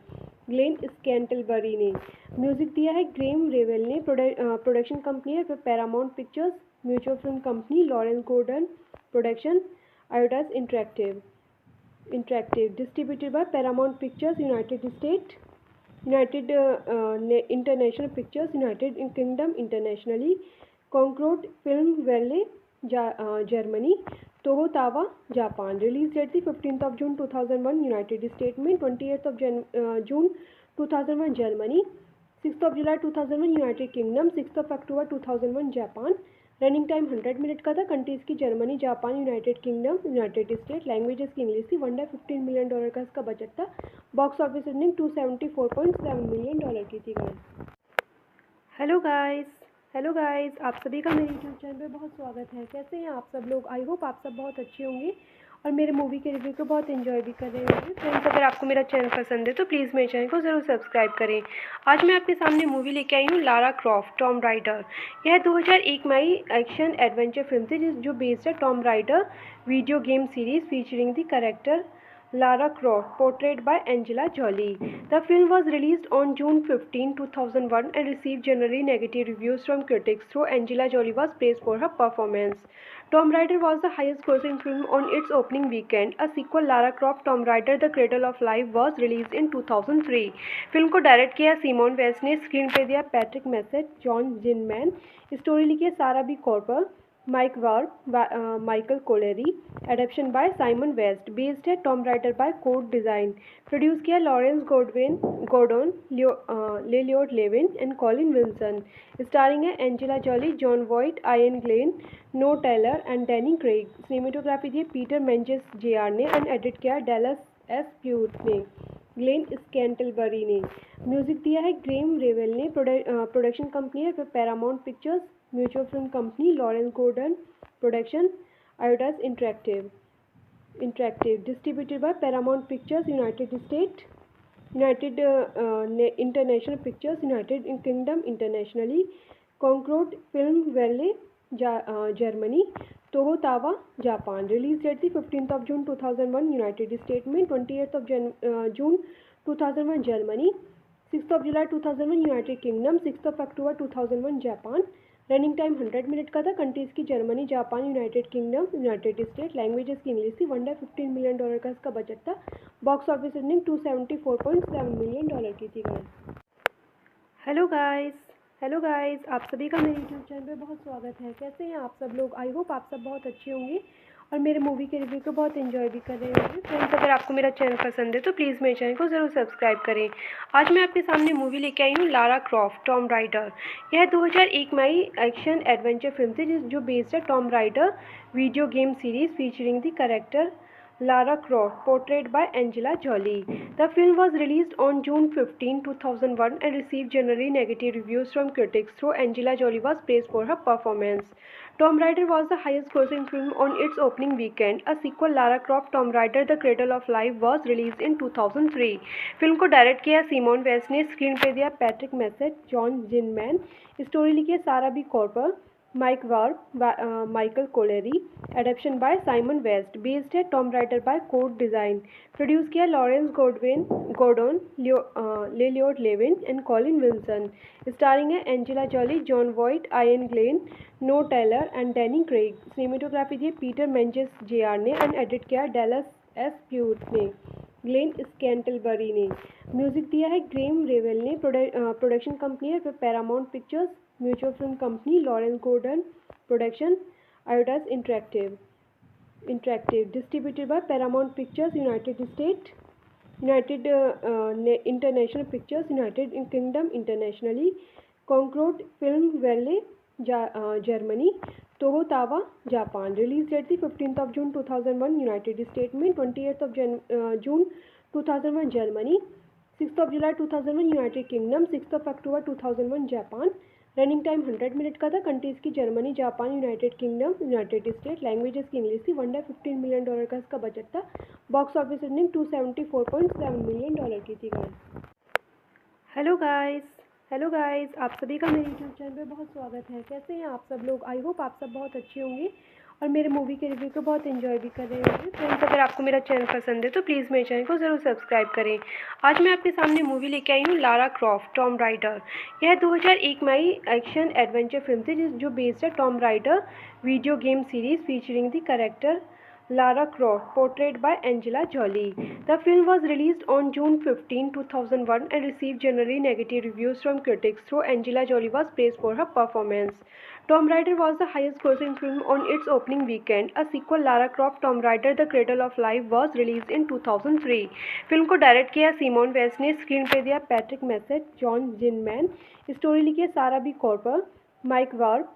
Glen Scantlebury ने, music दिया है Graeme Revell ने, production company है Paramount Pictures, Mutual Film Company Lawrence Gordon, production Eidos interactive, distributed by Paramount Pictures United State, United International Pictures, United Kingdom internationally, Concorde film वैले Germany, Toho Towa Japan, release date थी 15 जून 2001 United State में, 28 जून 2001 Germany, 6 जुलाई 2001 United Kingdom, 6 अक्टूबर 2001 Japan, running time 100 minute का था, countries की Germany, Japan, United Kingdom, United state, languages की इंग्लिश थी, वन डे $15 मिलियन का इसका बजट था, बॉक्स ऑफिस रनिंग $274.7 मिलियन की थी गाइस। हेलो गाइस, आप सभी का मेरे यूट्यूब चैनल पे बहुत स्वागत है। कैसे हैं आप सब लोग? आई होप आप सब बहुत अच्छे होंगे और मेरे मूवी के रिव्यू को बहुत एंजॉय भी कर रहे होंगे। फ्रेंड्स, अगर आपको मेरा चैनल पसंद है तो प्लीज़ मेरे चैनल को ज़रूर सब्सक्राइब करें। आज मैं आपके सामने मूवी लेके आई हूँ लारा क्रॉफ्ट टॉम राइडर। यह 2001 में आई एक्शन एडवेंचर फिल्म थी जो बेस्ड है Tom rider video game series featuring the character Lara Croft, portrayed by Angela Jolie. The film was released on June 15, 2001 and received generally negative reviews from critics, though Angela Jolie was praised for her performance. Tomb Raider was the highest grossing film on its opening weekend. A sequel, Lara Croft Tomb Raider The Cradle of Life, was released in 2003. Film को direct किया Simon West ने, screen पे दिया Patrick Massett, John Zinman, story लिखी है Sara B Cooper, Mike Werb Michael Colleary, adaptation by Simon West, based है Tom Raider by code Design, produce किया Lawrence Gordon, Lloyd Levin and Colin Wilson, starring है Angela Jolie, Jon Voight, Iain Glen, Noah Taylor and Danny Craig, cinematography दी Peter Menzies JR ने and edit किया Dallas S Puett ने, Glen Scantlebury ने, music दिया है Graeme Revell ने, production company है Paramount Pictures, Mutual Film Company Lawrence Gordon, production Eidos interactive, distributed by Paramount Pictures United State, United International Pictures, United Kingdom internationally, Concorde film वैले Germany, Toho Towa Japan, release date थी 15 जून 2001 United State में, 28 जून 2001 Germany, 6 जुलाई 2001 United Kingdom, 6 अक्टूबर 2001 Japan, running time 100 minute का था, countries की Germany, Japan, United Kingdom, United state, languages की इंग्लिश थी, वन डे $15 मिलियन का इसका बजट था, बॉक्स ऑफिस रनिंग $274.7 मिलियन की थी गाइस। हेलो गाइस, आप सभी का मेरे यूट्यूब चैनल पे बहुत स्वागत है। कैसे हैं आप सब लोग? आई होप आप सब बहुत अच्छे होंगे और मेरे मूवी के रिव्यू को बहुत एंजॉय भी कर रहे होंगे। फ्रेंड्स, अगर आपको मेरा चैनल पसंद है तो प्लीज़ मेरे चैनल को ज़रूर सब्सक्राइब करें। आज मैं आपके सामने मूवी लेके आई हूँ लारा क्रॉफ्ट टॉम राइडर। यह 2001 में आई एक्शन एडवेंचर फिल्म थी जो बेस्ड है Tom rider video game series featuring the character Lara Croft, portrayed by Angela Jolie. The film was released on June 15, 2001 and received generally negative reviews from critics, though Angela Jolie was praised for her performance. Tomb Raider was the highest grossing film on its opening weekend. A sequel, Lara Croft Tomb Raider The Cradle of Life, was released in 2003. Film को direct किया Simon West ने, screen पे दिया Patrick Massett, John Zinman, story लिखी है Sara B Cooper, Mike Werb Michael Colleary, adaptation by Simon West, based है Tom Raider by code Design, produce किया Lawrence Gordon, Lloyd Levin and Colin Wilson, starring है Angela Jolie, Jon Voight, Iain Glen, Noah Taylor and Danny Craig, cinematography दी Peter Menzies JR ने and edit किया Dallas S Puett ने, Glen Scantlebury ने, music दिया है Graeme Revell ने, production company है Paramount Pictures, Mutual Film Company Lawrence Gordon, production Eidos interactive, distributed by Paramount Pictures United State, United International Pictures, United Kingdom internationally, Concorde film वैले Germany, Toho Towa Japan, release date थी 15 जून 2001 United State में, 28 जून 2001 Germany, 6 जुलाई 2001 United Kingdom, 6 अक्टूबर 2001 Japan, running time 100 minute का था। Countries की Germany, Japan, United Kingdom, United state. Languages की इंग्लिश थी। वन डे $15 मिलियन का इसका बजट था। बॉक्स ऑफिस रनिंग $274.7 मिलियन की थी guys. Hello guys, hello guys, आप सभी का मेरे यूट्यूब चैनल पे बहुत स्वागत है। कैसे हैं आप सब लोग? आई होप आप सब बहुत अच्छे होंगे और मेरे मूवी के रिव्यू को बहुत एंजॉय भी कर रहे होंगे। फ्रेंड्स, अगर आपको मेरा चैनल पसंद है तो प्लीज़ मेरे चैनल को ज़रूर सब्सक्राइब करें। आज मैं आपके सामने मूवी लेके आई हूँ लारा क्रॉफ्ट टॉम राइडर। यह 2001 में आई एक्शन एडवेंचर फिल्म थी जो बेस्ड है Tom rider video game series featuring the character Lara Croft, portrayed by Angela Jolie. The film was released on June 15, 2001 and received generally negative reviews from critics, though Angela Jolie was praised for her performance. Tomb Raider was the highest grossing film on its opening weekend. A sequel, Lara Croft Tomb Raider The Cradle of Life, was released in 2003. Film को direct किया Simon West ने, screen पे दिया Patrick Massett, John Zinman, story लिखी है Sara B Cooper, Mike Werb,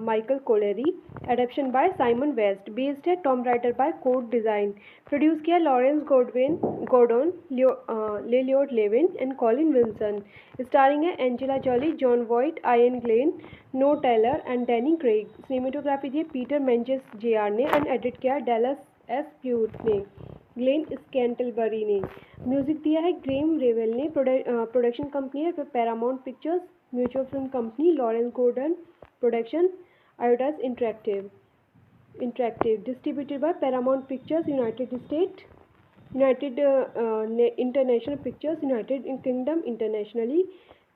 Michael Colleary, adaptation by Simon West, based है Tom Raider by code Design, produce किया Lawrence Gordon, Lloyd Levin and Colin Wilson, starring है Angela Jolie, Jon Voight, Iain Glen, Noah Taylor and Danny Craig. Cinematography दी Peter Menzies JR ने and edit किया Dallas S Puett ने, Glen Scantlebury ने। Music दिया है Graeme Revell ने। Production company है Paramount Pictures, Mutual Film Company, Lawrence Gordon production, Eidos interactive, distributed by Paramount Pictures United State, United International Pictures, United Kingdom internationally,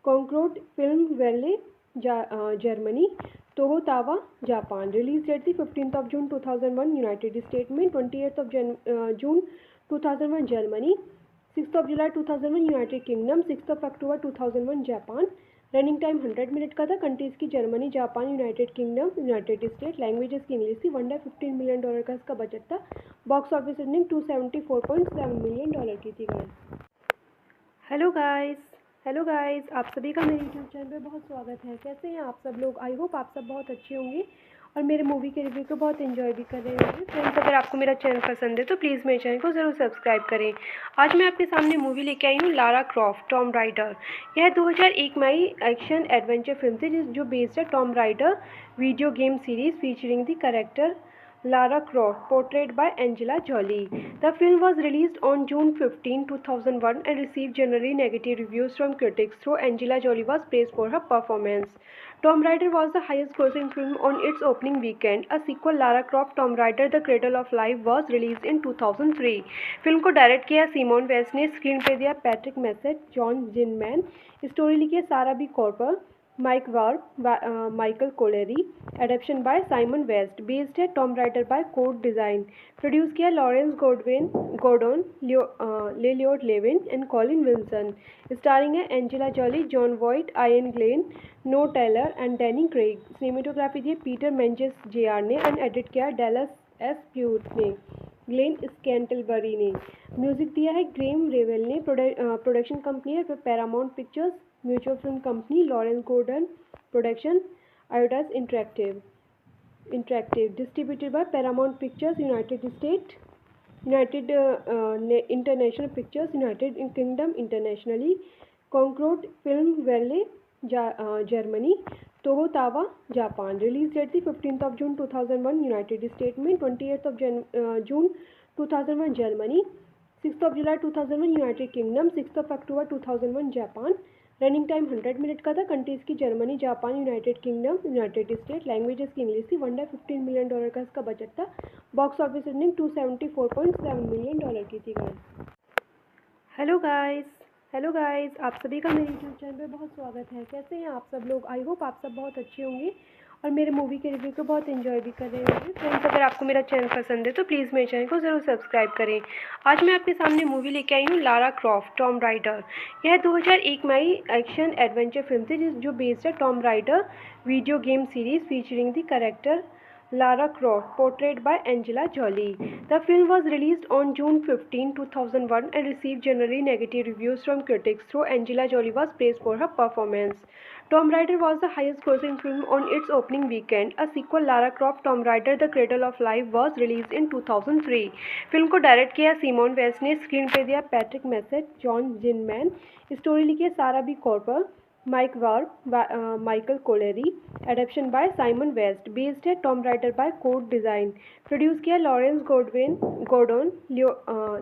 Concorde film वैले Germany, Toho Towa Japan. Release date थी 15 जून 2001 United State में, 28 जून 2001 Germany, 6 जुलाई 2001 United Kingdom, 6 अक्टूबर 2001 Japan. Running time 100 minute का था। Countries की Germany, Japan, United Kingdom, United state. Languages की इंग्लिश थी। वन डे $15 मिलियन का इसका बजट था। बॉक्स ऑफिस रनिंग $274.7 मिलियन की थी guys. Hello guys, hello guys, आप सभी का मेरे यूट्यूब चैनल पे बहुत स्वागत है। कैसे हैं आप सब लोग? आई होप आप सब बहुत अच्छे होंगे और मेरे मूवी के रिव्यू को बहुत एंजॉय भी कर रहे होंगे। फ्रेंड्स, अगर आपको मेरा चैनल पसंद है तो प्लीज़ मेरे चैनल को ज़रूर सब्सक्राइब करें। आज मैं आपके सामने मूवी लेके आई हूँ लारा क्रॉफ्ट टॉम राइडर। यह 2001 में आई एक्शन एडवेंचर फिल्म थी जो बेस्ड है Tom rider video game series featuring the character Lara Croft, portrayed by Angela Jolie. The film was released on June 15, 2001 and received generally negative reviews from critics, though Angela Jolie was praised for her performance. Tomb Raider was the highest grossing film on its opening weekend. A sequel, Lara Croft Tomb Raider The Cradle of Life, was released in 2003. Film को direct किया Simon West ने, screen पे दिया Patrick Massett, John Zinman, story लिखी है Sara B Cooper, Mike Werb, Michael Colleary, adaptation by Simon West, based है Tom Raider by code Design, produce किया Lawrence Gordon, Lloyd Levin and Colin Wilson, starring है Angela Jolie, Jon Voight, Iain Glen, Noah Taylor and Danny Craig. Cinematography दी Peter Menzies JR ने and edit किया Dallas S Puett ने, Glen Scantlebury ने। Music दिया है Graeme Revell ने। Production company है Paramount Pictures, Mutual Film Company, Lawrence Gordon production, Eidos interactive, distributed by Paramount Pictures United State, United International Pictures, United Kingdom internationally, Concorde film वैले Germany, Toho Towa Japan. Release date थी 15 जून 2001 United State में, 28 जून 2001 Germany, 6 जुलाई 2001 United Kingdom, 6 अक्टूबर 2001 Japan. Running time 100 minute का था। Countries की Germany, Japan, United Kingdom, United state. Languages की इंग्लिश थी। वन डे $15 मिलियन का इसका बजट था। बॉक्स ऑफिस रनिंग $274.7 मिलियन की थी guys. Hello guys, hello guys, आप सभी का मेरे यूट्यूब चैनल पे बहुत स्वागत है। कैसे हैं आप सब लोग? आई होप आप सब बहुत अच्छे होंगे और मेरे मूवी के रिव्यू को बहुत एंजॉय भी कर रहे होंगे। फ्रेंड्स, अगर आपको मेरा चैनल पसंद है तो प्लीज़ मेरे चैनल को ज़रूर सब्सक्राइब करें। आज मैं आपके सामने मूवी लेके आई हूँ लारा क्रॉफ्ट टॉम राइडर। यह 2001 में आई एक्शन एडवेंचर फिल्म थी जो बेस्ड है Tom rider video game series featuring the character Lara Croft, portrayed by Angela Jolie. The film was released on June 15, 2001 and received generally negative reviews from critics, though Angela Jolie was praised for her performance. Tomb Raider was the highest grossing film on its opening weekend. A sequel, Lara Croft Tomb Raider The Cradle of Life, was released in 2003. Film को direct किया Simon West ने, screen पे दिया Patrick Massett, John Zinman, story लिखी है Sara B कॉर्पर, Mike Warp by Michael Collery, adaptation by Simon West, based है Tomb Raider by Code Design, produce किया Lawrence Gordon,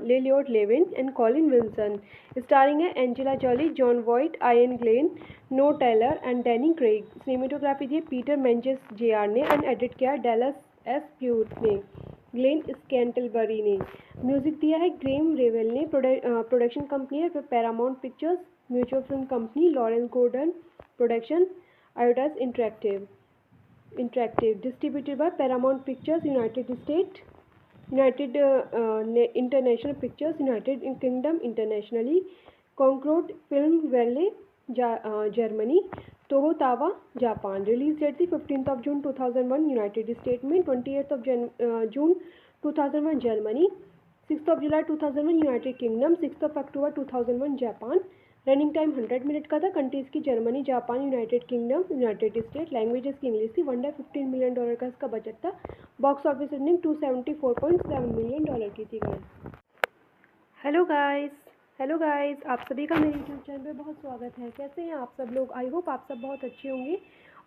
Lloyd Levin and Colin Wilson, starring है Angela Jolie, Jon Voight, Iain Glen, Noah Taylor and Danny Craig, cinematography दी Peter Menzies JR ने and edit किया Dallas S Puett ने, Glen Scantlebury ने, music दिया है Graeme Revell ने, production company है Paramount Pictures, Mutual Film Company Lawrence Gordon, production Eidos interactive, distributed by Paramount Pictures United State, United International Pictures, United Kingdom internationally, Concorde film वैले Germany, Toho Towa Japan, release date थी 15 जून 2001 United State में, 28 जून 2001 Germany, 6 जुलाई 2001 United Kingdom, 6 अक्टूबर 2001 Japan, running time 100 minute का था, countries की Germany, Japan, United Kingdom, United state, languages की इंग्लिश थी, $115 मिलियन का इसका बजट था, बॉक्स ऑफिस रनिंग $274.7 मिलियन की थी गाइस। हेलो गाइस, आप सभी का मेरे यूट्यूब चैनल पे बहुत स्वागत है। कैसे हैं आप सब लोग? आई होप आप सब बहुत अच्छे होंगे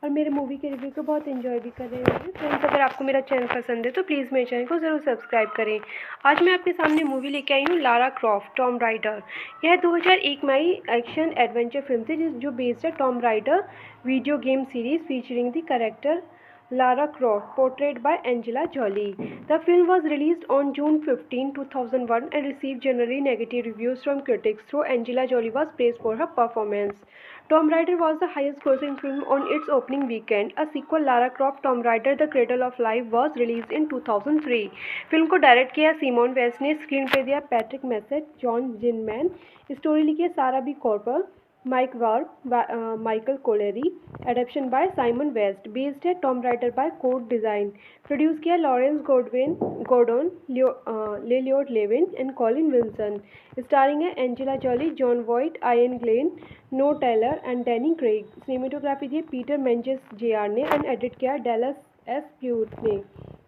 और मेरे मूवी के रिव्यू को बहुत एंजॉय भी कर रहे होंगे। फ्रेंड्स, अगर आपको मेरा चैनल पसंद है तो प्लीज़ मेरे चैनल को ज़रूर सब्सक्राइब करें। आज मैं आपके सामने मूवी लेके आई हूँ लारा क्रॉफ्ट टॉम राइडर। यह 2001 में आई एक्शन एडवेंचर फिल्म थी जो बेस्ड है Tom rider video game series featuring the character Lara Croft, portrayed by Angela Jolie. The film was released on June 15, 2001 and received generally negative reviews from critics, though Angela Jolie was praised for her performance. Tomb Raider was the highest grossing film on its opening weekend. A sequel, Lara Croft Tomb Raider The Cradle of Life, was released in 2003. Film को direct किया Simon West ने, screen पे दिया Patrick Massett, John Zinman, story लिखी है Sara B Cooper, Mike Werb Michael Colleary, adaptation by Simon West, based है Tom Raider by code Design, produce किया Lawrence Gordon, Lloyd Levin and Colin Wilson, starring है Angela Jolie, Jon Voight, Iain Glen, Noah Taylor and Danny Craig, cinematography दी Peter Menzies JR ने and edit किया Dallas S Puett ने,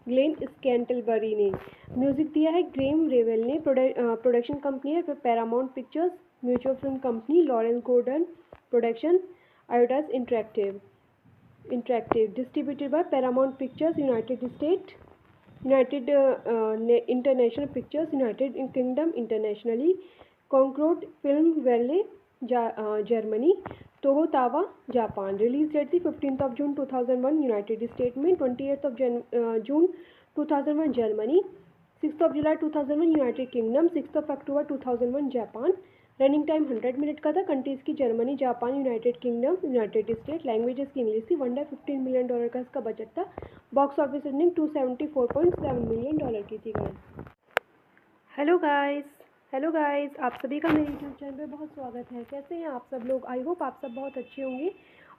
Glen Scantlebury ने, music दिया है Graeme Revell ने, production company है Paramount Pictures, Mutual Film Company Lawrence Gordon, production Eidos interactive, distributed by Paramount Pictures United State, United International Pictures, United Kingdom internationally, Concorde film वैले Germany, Toho Towa Japan, release date थी 15 जून 2001 United State में, 28 जून 2001 Germany, 6 जुलाई 2001 United Kingdom, 6 अक्टूबर 2001 Japan, running time 100 minute का था, countries की Germany, Japan, United Kingdom, United state, languages की इंग्लिश थी, $115 मिलियन का इसका बजट था, बॉक्स ऑफिस रनिंग $274.7 मिलियन की थी गाइस। हेलो गाइस, आप सभी का मेरे यूट्यूब चैनल पे बहुत स्वागत है। कैसे हैं आप सब लोग? आई होप आप सब बहुत अच्छे होंगे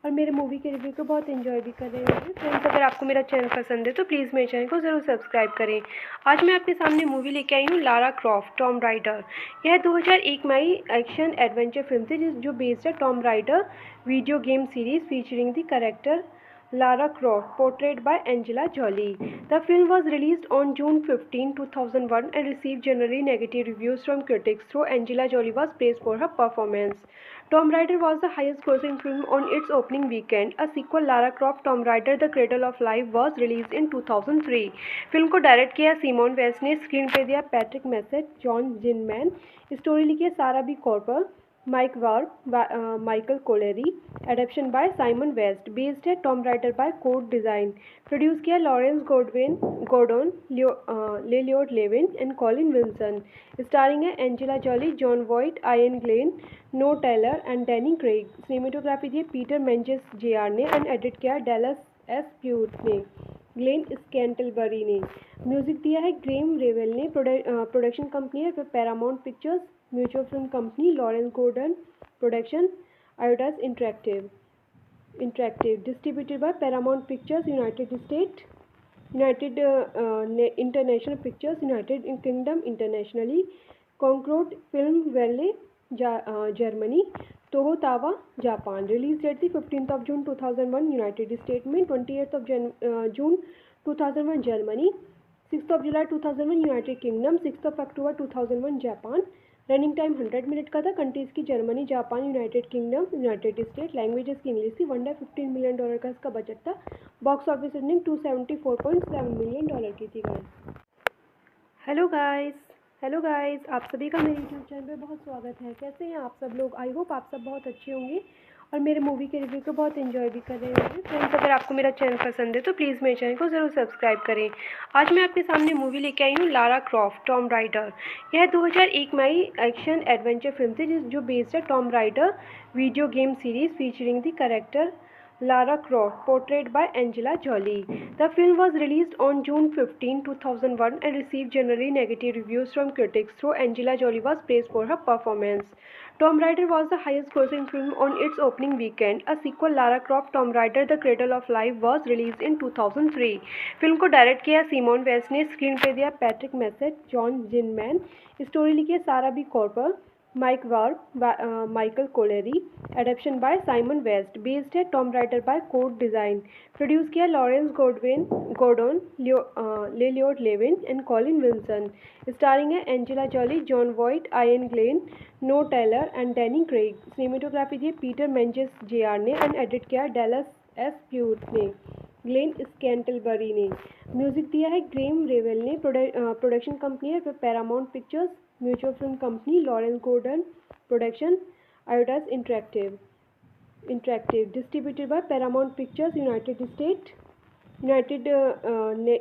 और मेरे मूवी के रिव्यू को बहुत एंजॉय भी कर रहे होंगे। फ्रेंड्स, अगर आपको मेरा चैनल पसंद है तो प्लीज़ मेरे चैनल को ज़रूर सब्सक्राइब करें। आज मैं आपके सामने मूवी लेके आई हूँ लारा क्रॉफ्ट टॉम राइडर। यह 2001 में आई एक्शन एडवेंचर फिल्म थी जो बेस्ड है Tom rider video game series featuring the character Lara Croft, portrayed by Angela Jolie. The film was released on June 15, 2001 and received generally negative reviews from critics, though Angela Jolie was praised for her performance. Tomb Raider was the highest grossing film on its opening weekend. A sequel, Lara Croft Tomb Raider The Cradle of Life, was released in 2003. Film को direct किया Simon West ने, screen पे दिया Patrick Massett, John Zinman, story लिखी है Sara B Cooper, Mike Werb Michael Colleary, adaptation by Simon West, based है Tom Raider by code Design, produce किया Lawrence Gordon, Lloyd Levin and Colin Wilson, starring है Angela Jolie, Jon Voight, Iain Glen, Noah Taylor and Danny Craig, cinematography दी Peter Menzies JR ने and edit किया Dallas S Puett ने, Glen Scantlebury ने, music दिया है Graeme Revell ने, production company है Paramount Pictures, Mutual Film Company Lawrence Gordon, production Eidos interactive, distributed by Paramount Pictures United State, United International Pictures, United Kingdom internationally, Concorde film वैले Germany, Toho Towa Japan, release date थी 15 जून 2001 United State में, 28 जून 2001 Germany, 6 जुलाई 2001 United Kingdom, 6 अक्टूबर 2001 Japan, running time 100 minute का था। Countries की Germany, Japan, United Kingdom, United state. Languages की इंग्लिश थी। वन डे $15 मिलियन का इसका बजट था। बॉक्स ऑफिस रनिंग $274.7 मिलियन की थी guys. Hello guys, hello guys, आप सभी का मेरे यूट्यूब चैनल पे बहुत स्वागत है। कैसे हैं आप सब लोग? आई होप आप सब बहुत अच्छे होंगे और मेरे मूवी के रिव्यू को बहुत एंजॉय भी कर रहे होंगे। फ्रेंड्स, अगर आपको मेरा चैनल पसंद है तो प्लीज़ मेरे चैनल को ज़रूर सब्सक्राइब करें। आज मैं आपके सामने मूवी लेके आई हूँ लारा क्रॉफ्ट टॉम राइडर। यह 2001 में आई एक्शन एडवेंचर फिल्म थी जो बेस्ड है Tom rider video game series featuring the character Lara Croft, portrayed by Angela Jolie. The film was released on June 15, 2001 and received generally negative reviews from critics, though Angela Jolie was praised for her performance. Tomb Raider was the highest grossing film on its opening weekend. A sequel, Lara Croft Tomb Raider The Cradle of Life, was released in 2003. Film को direct किया Simon West ने, screen पे दिया Patrick Massett, John Zinman, story लिखी है Sara B Cooper, Mike Werb, Michael Colleary, adaptation by Simon West, based है Tom Raider by code Design, produce किया Lawrence Gordon, Lloyd Levin and Colin Wilson, starring है Angela Jolie, Jon Voight, Iain Glen, Noah Taylor and Danny Craig. Cinematography दी Peter Menzies JR ने and edit किया Dallas S Puett ने, Glen Scantlebury ने। Music दिया है Graeme Revell ने। Production company है Paramount Pictures, Mutual Film Company, Lawrence Gordon production, Eidos interactive, distributed by Paramount Pictures United State, United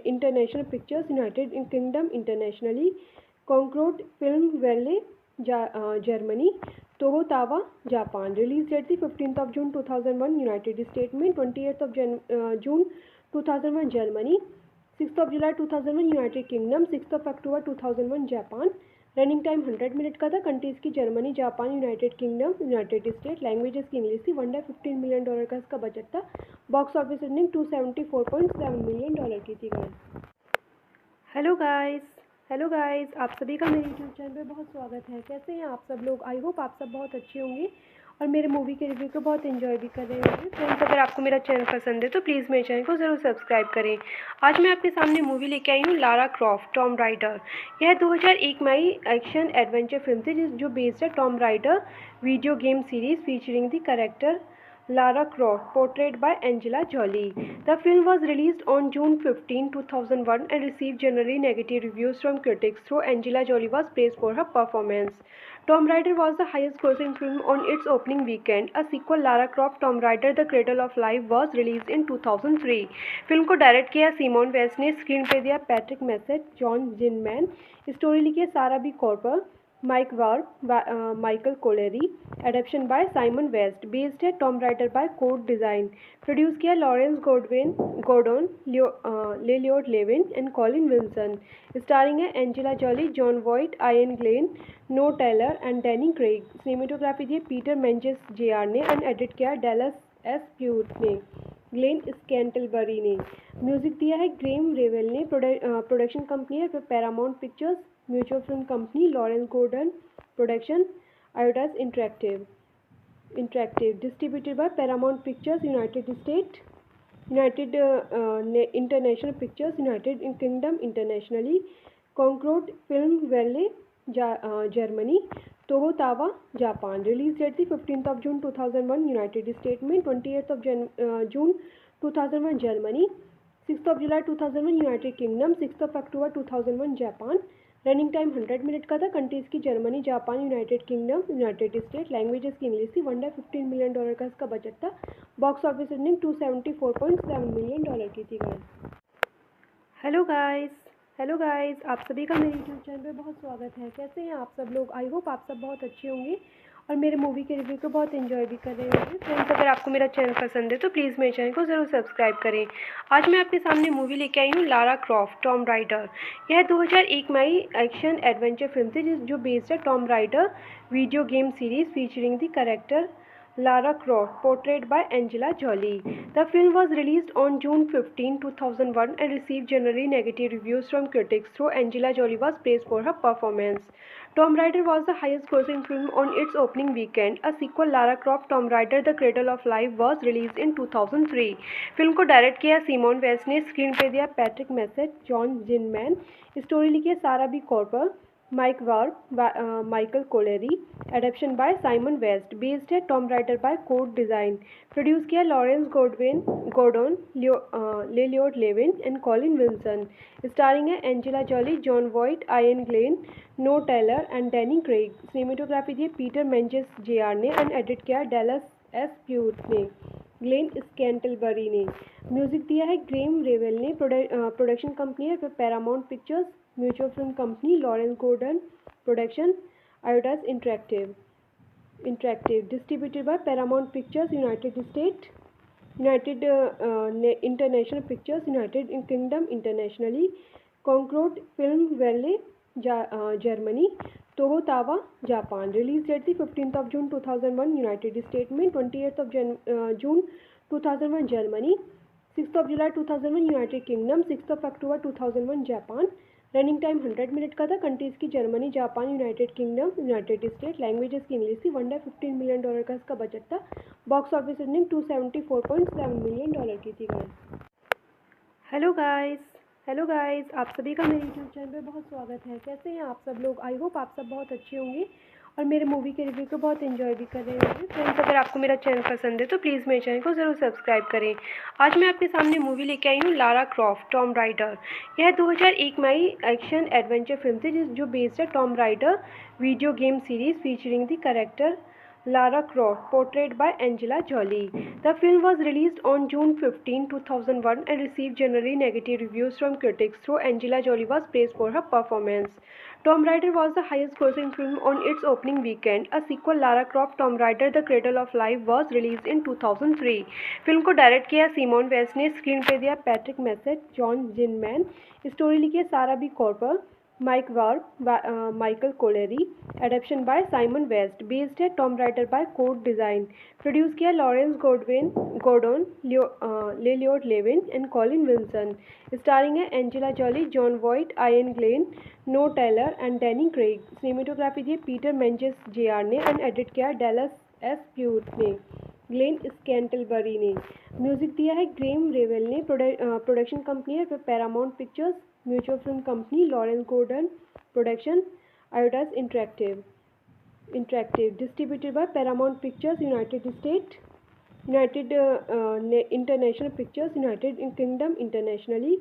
International Pictures, United Kingdom internationally, Concorde film वैले Germany, Toho Towa Japan. Release date थी 15 जून 2001 United State में, 28 जून 2001 Germany, 6 जुलाई 2001 United Kingdom, 6 अक्टूबर 2001 Japan. Running time 100 minute का था। Countries की Germany, Japan, United Kingdom, United state. Languages की इंग्लिश थी। वन डे $15 मिलियन का इसका बजट था। बॉक्स ऑफिस रनिंग $274.7 मिलियन की थी guys. Hello guys, hello guys, आप सभी का मेरे यूट्यूब चैनल पे बहुत स्वागत है। कैसे हैं आप सब लोग? आई होप आप सब बहुत अच्छे होंगे और मेरे मूवी के रिव्यू को बहुत एंजॉय भी कर रहे होंगे। फ्रेंड्स, अगर आपको मेरा चैनल पसंद है तो प्लीज़ मेरे चैनल को ज़रूर सब्सक्राइब करें। आज मैं आपके सामने मूवी लेके आई हूँ लारा क्रॉफ्ट टॉम राइडर। यह 2001 में आई एक्शन एडवेंचर फिल्म थी जो बेस्ड है Tom rider video game series featuring the character Lara Croft, portrayed by Angela Jolie. The film was released on June 15, 2001 and received generally negative reviews from critics, though Angela Jolie was praised for her performance. Tomb Raider was the highest grossing film on its opening weekend. A sequel, Lara Croft Tomb Raider The Cradle of Life, was released in 2003. Film को direct किया Simon West ने, screen पे दिया Patrick Massett, John Zinman, story लिखी है Sara B Cooper, Mike Werb, Michael Colleary, adaptation by Simon West, based है Tom Raider by code Design, produce किया Lawrence Gordon, Lloyd Levin and Colin Wilson, starring है Angela Jolie, Jon Voight, Iain Glen, Noah Taylor and Danny Craig. Cinematography दी Peter Menzies JR ने and edit किया Dallas S Puett ने, Glen Scantlebury ने। Music दिया है Graeme Revell ने। Production company है Paramount Pictures, Mutual Film Company, Lawrence Gordon production, Eidos interactive, distributed by Paramount Pictures United State, United International Pictures, United Kingdom internationally, Concorde film वैले Germany, Toho Towa Japan. Release date थी 15 जून 2001 United State में, 28 जून 2001 Germany, 6 जुलाई 2001 United Kingdom, 6 अक्टूबर 2001 Japan. Running time 100 minute का था। Countries की Germany, Japan, United Kingdom, United state. Languages की इंग्लिश थी। वन डे $15 मिलियन का इसका बजट था। बॉक्स ऑफिस रनिंग $274.7 मिलियन की थी guys. Hello guys, hello guys, आप सभी का मेरे यूट्यूब चैनल पे बहुत स्वागत है। कैसे हैं आप सब लोग? आई होप आप सब बहुत अच्छे होंगे और मेरे मूवी के रिव्यू को बहुत एंजॉय भी कर रहे होंगे। फ्रेंड्स, अगर आपको मेरा चैनल पसंद है तो प्लीज़ मेरे चैनल को ज़रूर सब्सक्राइब करें। आज मैं आपके सामने मूवी लेके आई हूँ लारा क्रॉफ्ट टॉम राइडर। यह 2001 में आई एक्शन एडवेंचर फिल्म थी जो बेस्ड है Tom rider video game series featuring the character Lara Croft, portrayed by Angela Jolie. The film was released on June 15, 2001 and received generally negative reviews from critics, though Angela Jolie was praised for her performance. Tomb Raider was the highest grossing film on its opening weekend. A sequel, Lara Croft Tomb Raider The Cradle of Life, was released in 2003. Film को direct किया Simon West ने, screen पे दिया Patrick Massett, John Zinman, story लिखी है Sara B कॉर्पर, Mike Warp, Michael Collery, adaptation by Simon West, based है Tomb Raider by Code Design, produce किया Lawrence Gordon, Lloyd Levin and Colin Wilson, starring है Angela Jolie, Jon Voight, Iain Glen, Noah Taylor and Danny Craig, cinematography दी Peter Menzies JR ने and edit किया Dallas S Puett ने, Glen Scantlebury ने, music दिया है Graeme Revell ने, production company है Paramount Pictures, Mutual Film Company Lawrence Gordon production, Eidos interactive distributed by Paramount Pictures United State, United International Pictures United Kingdom internationally, Concorde film वैले Germany, Toho Towa Japan, release date थी 15 जून 2001 United State में, 28 जून 2001 Germany, 6 जुलाई 2001 United Kingdom, 6 अक्टूबर 2001 Japan, running time 100 minute का था, countries की Germany, Japan, United Kingdom, United state, languages की इंग्लिश थी, $115 मिलियन का इसका बजट था, बॉक्स ऑफिस रनिंग $274.7 मिलियन की थी गाइस। हेलो गाइस, आप सभी का मेरे यूट्यूब चैनल पे बहुत स्वागत है। कैसे हैं आप सब लोग? आई होप आप सब बहुत अच्छे होंगे और मेरे मूवी के रिव्यू को बहुत एंजॉय भी कर रहे होंगे। फ्रेंड्स, अगर आपको मेरा चैनल पसंद है तो प्लीज़ मेरे चैनल को ज़रूर सब्सक्राइब करें। आज मैं आपके सामने मूवी लेके आई हूँ लारा क्रॉफ्ट टॉम राइडर। यह 2001 में आई एक्शन एडवेंचर फिल्म थी जो बेस्ड है Tom rider video game series featuring the character Lara Croft, portrayed by Angela Jolie. The film was released on June 15, 2001 and received generally negative reviews from critics, though Angela Jolie was praised for her performance. Tomb Raider was the highest-grossing film on its opening weekend. A sequel, Lara Croft Tomb Raider: The Cradle of Life, was released in 2003. Film को direct किया Simon West ने, screen पे दिया Patrick Massett, John Zinman, story लिखी है Sara B कॉर्पर, Mike Warp, Michael Collery, adaptation by Simon West, based है Tomb Raider by Code Design, produce किया Lawrence Gordon, Lloyd Levin and Colin Wilson, starring है Angela Jolie, Jon Voight, Iain Glen, Noah Taylor and Danny Craig, cinematography दी Peter Menzies JR ने and edit किया Dallas S Puett ने, Glen Scantlebury ने, music दिया है Graeme Revell ने, production company है Paramount Pictures, Mutual Film Company Lawrence Gordon production, Eidos interactive distributed by Paramount Pictures United State, United International Pictures United Kingdom internationally,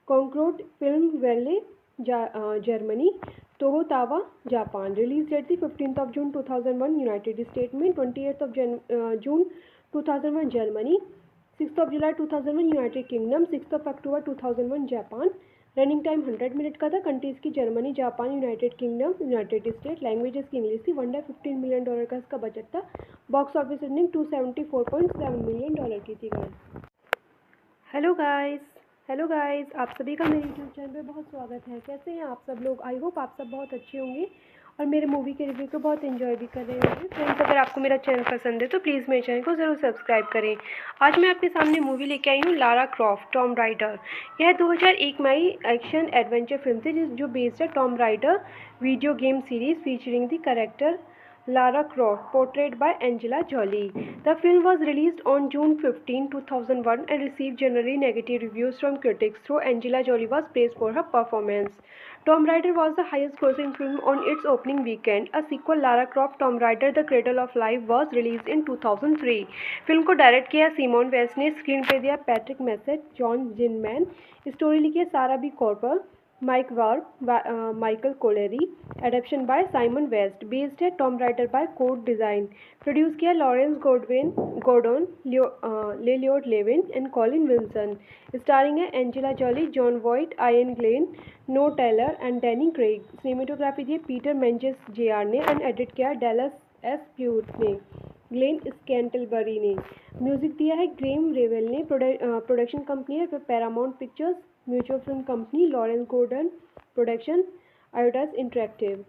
Concorde film वैले Germany, Toho Towa Japan, release date थी 15 जून 2001 United State में, 28 जून 2001 Germany, 6 जुलाई 2001 United Kingdom, 6 अक्टूबर 2001 Japan, running time 100 minute का था, countries की Germany, Japan, United Kingdom, United state, languages की इंग्लिश थी, $115 मिलियन का इसका बजट था, बॉक्स ऑफिस रनिंग $274.7 मिलियन की थी गाइस। हेलो गाइस, आप सभी का मेरे यूट्यूब चैनल पे बहुत स्वागत है। कैसे हैं आप सब लोग? आई होप आप सब बहुत अच्छे होंगे और मेरे मूवी के रिव्यू को बहुत एंजॉय भी कर रहे होंगे। फ्रेंड्स, अगर आपको मेरा चैनल पसंद है तो प्लीज़ मेरे चैनल को ज़रूर सब्सक्राइब करें। आज मैं आपके सामने मूवी लेके आई हूँ लारा क्रॉफ्ट टॉम राइडर। यह 2001 में आई एक्शन एडवेंचर फिल्म थी जो बेस्ड है Tom rider video game series featuring the character Lara Croft, portrayed by Angela Jolie. The film was released on June 15, 2001 and received generally negative reviews from critics, though Angela Jolie was praised for her performance. Tomb Raider was the highest-grossing film on its opening weekend. A sequel, Lara Croft Tomb Raider: The Cradle of Life, was released in 2003. Film को direct किया Simon West ने, screen पे दिया Patrick Massett, John Zinman, story लिखी है Sara B कॉर्पर, Mike Warp, Michael Collery, adaptation by Simon West, based है Tomb Raider by Code Design, produce किया Lawrence Gordon, Lloyd Levin and Colin Wilson, starring है Angela Jolie, Jon Voight, Iain Glen, Noah Taylor and Danny Craig, cinematography दी Peter Menzies JR ने and edit किया Dallas S Puett ने, Glen Scantlebury ने, music दिया है Graeme Revell ने, production company है Paramount Pictures, Mutual Film Company Lawrence Gordon production, Eidos interactive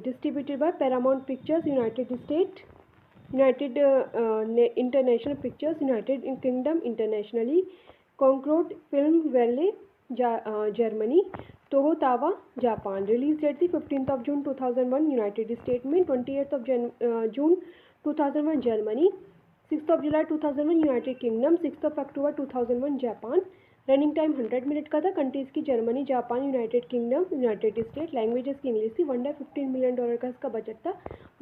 distributed by Paramount Pictures United State, United International Pictures United Kingdom internationally, Concorde film वैले Germany, Toho Towa Japan, release date थी 15 जून 2001 United State में, 28 जून 2001 Germany, 6 जुलाई 2001 United Kingdom, 6 अक्टूबर 2001 Japan, running time 100 minute का था। Countries की Germany, Japan, United Kingdom, United state. Languages की इंग्लिश थी। वन डे $15 मिलियन का इसका बजट था।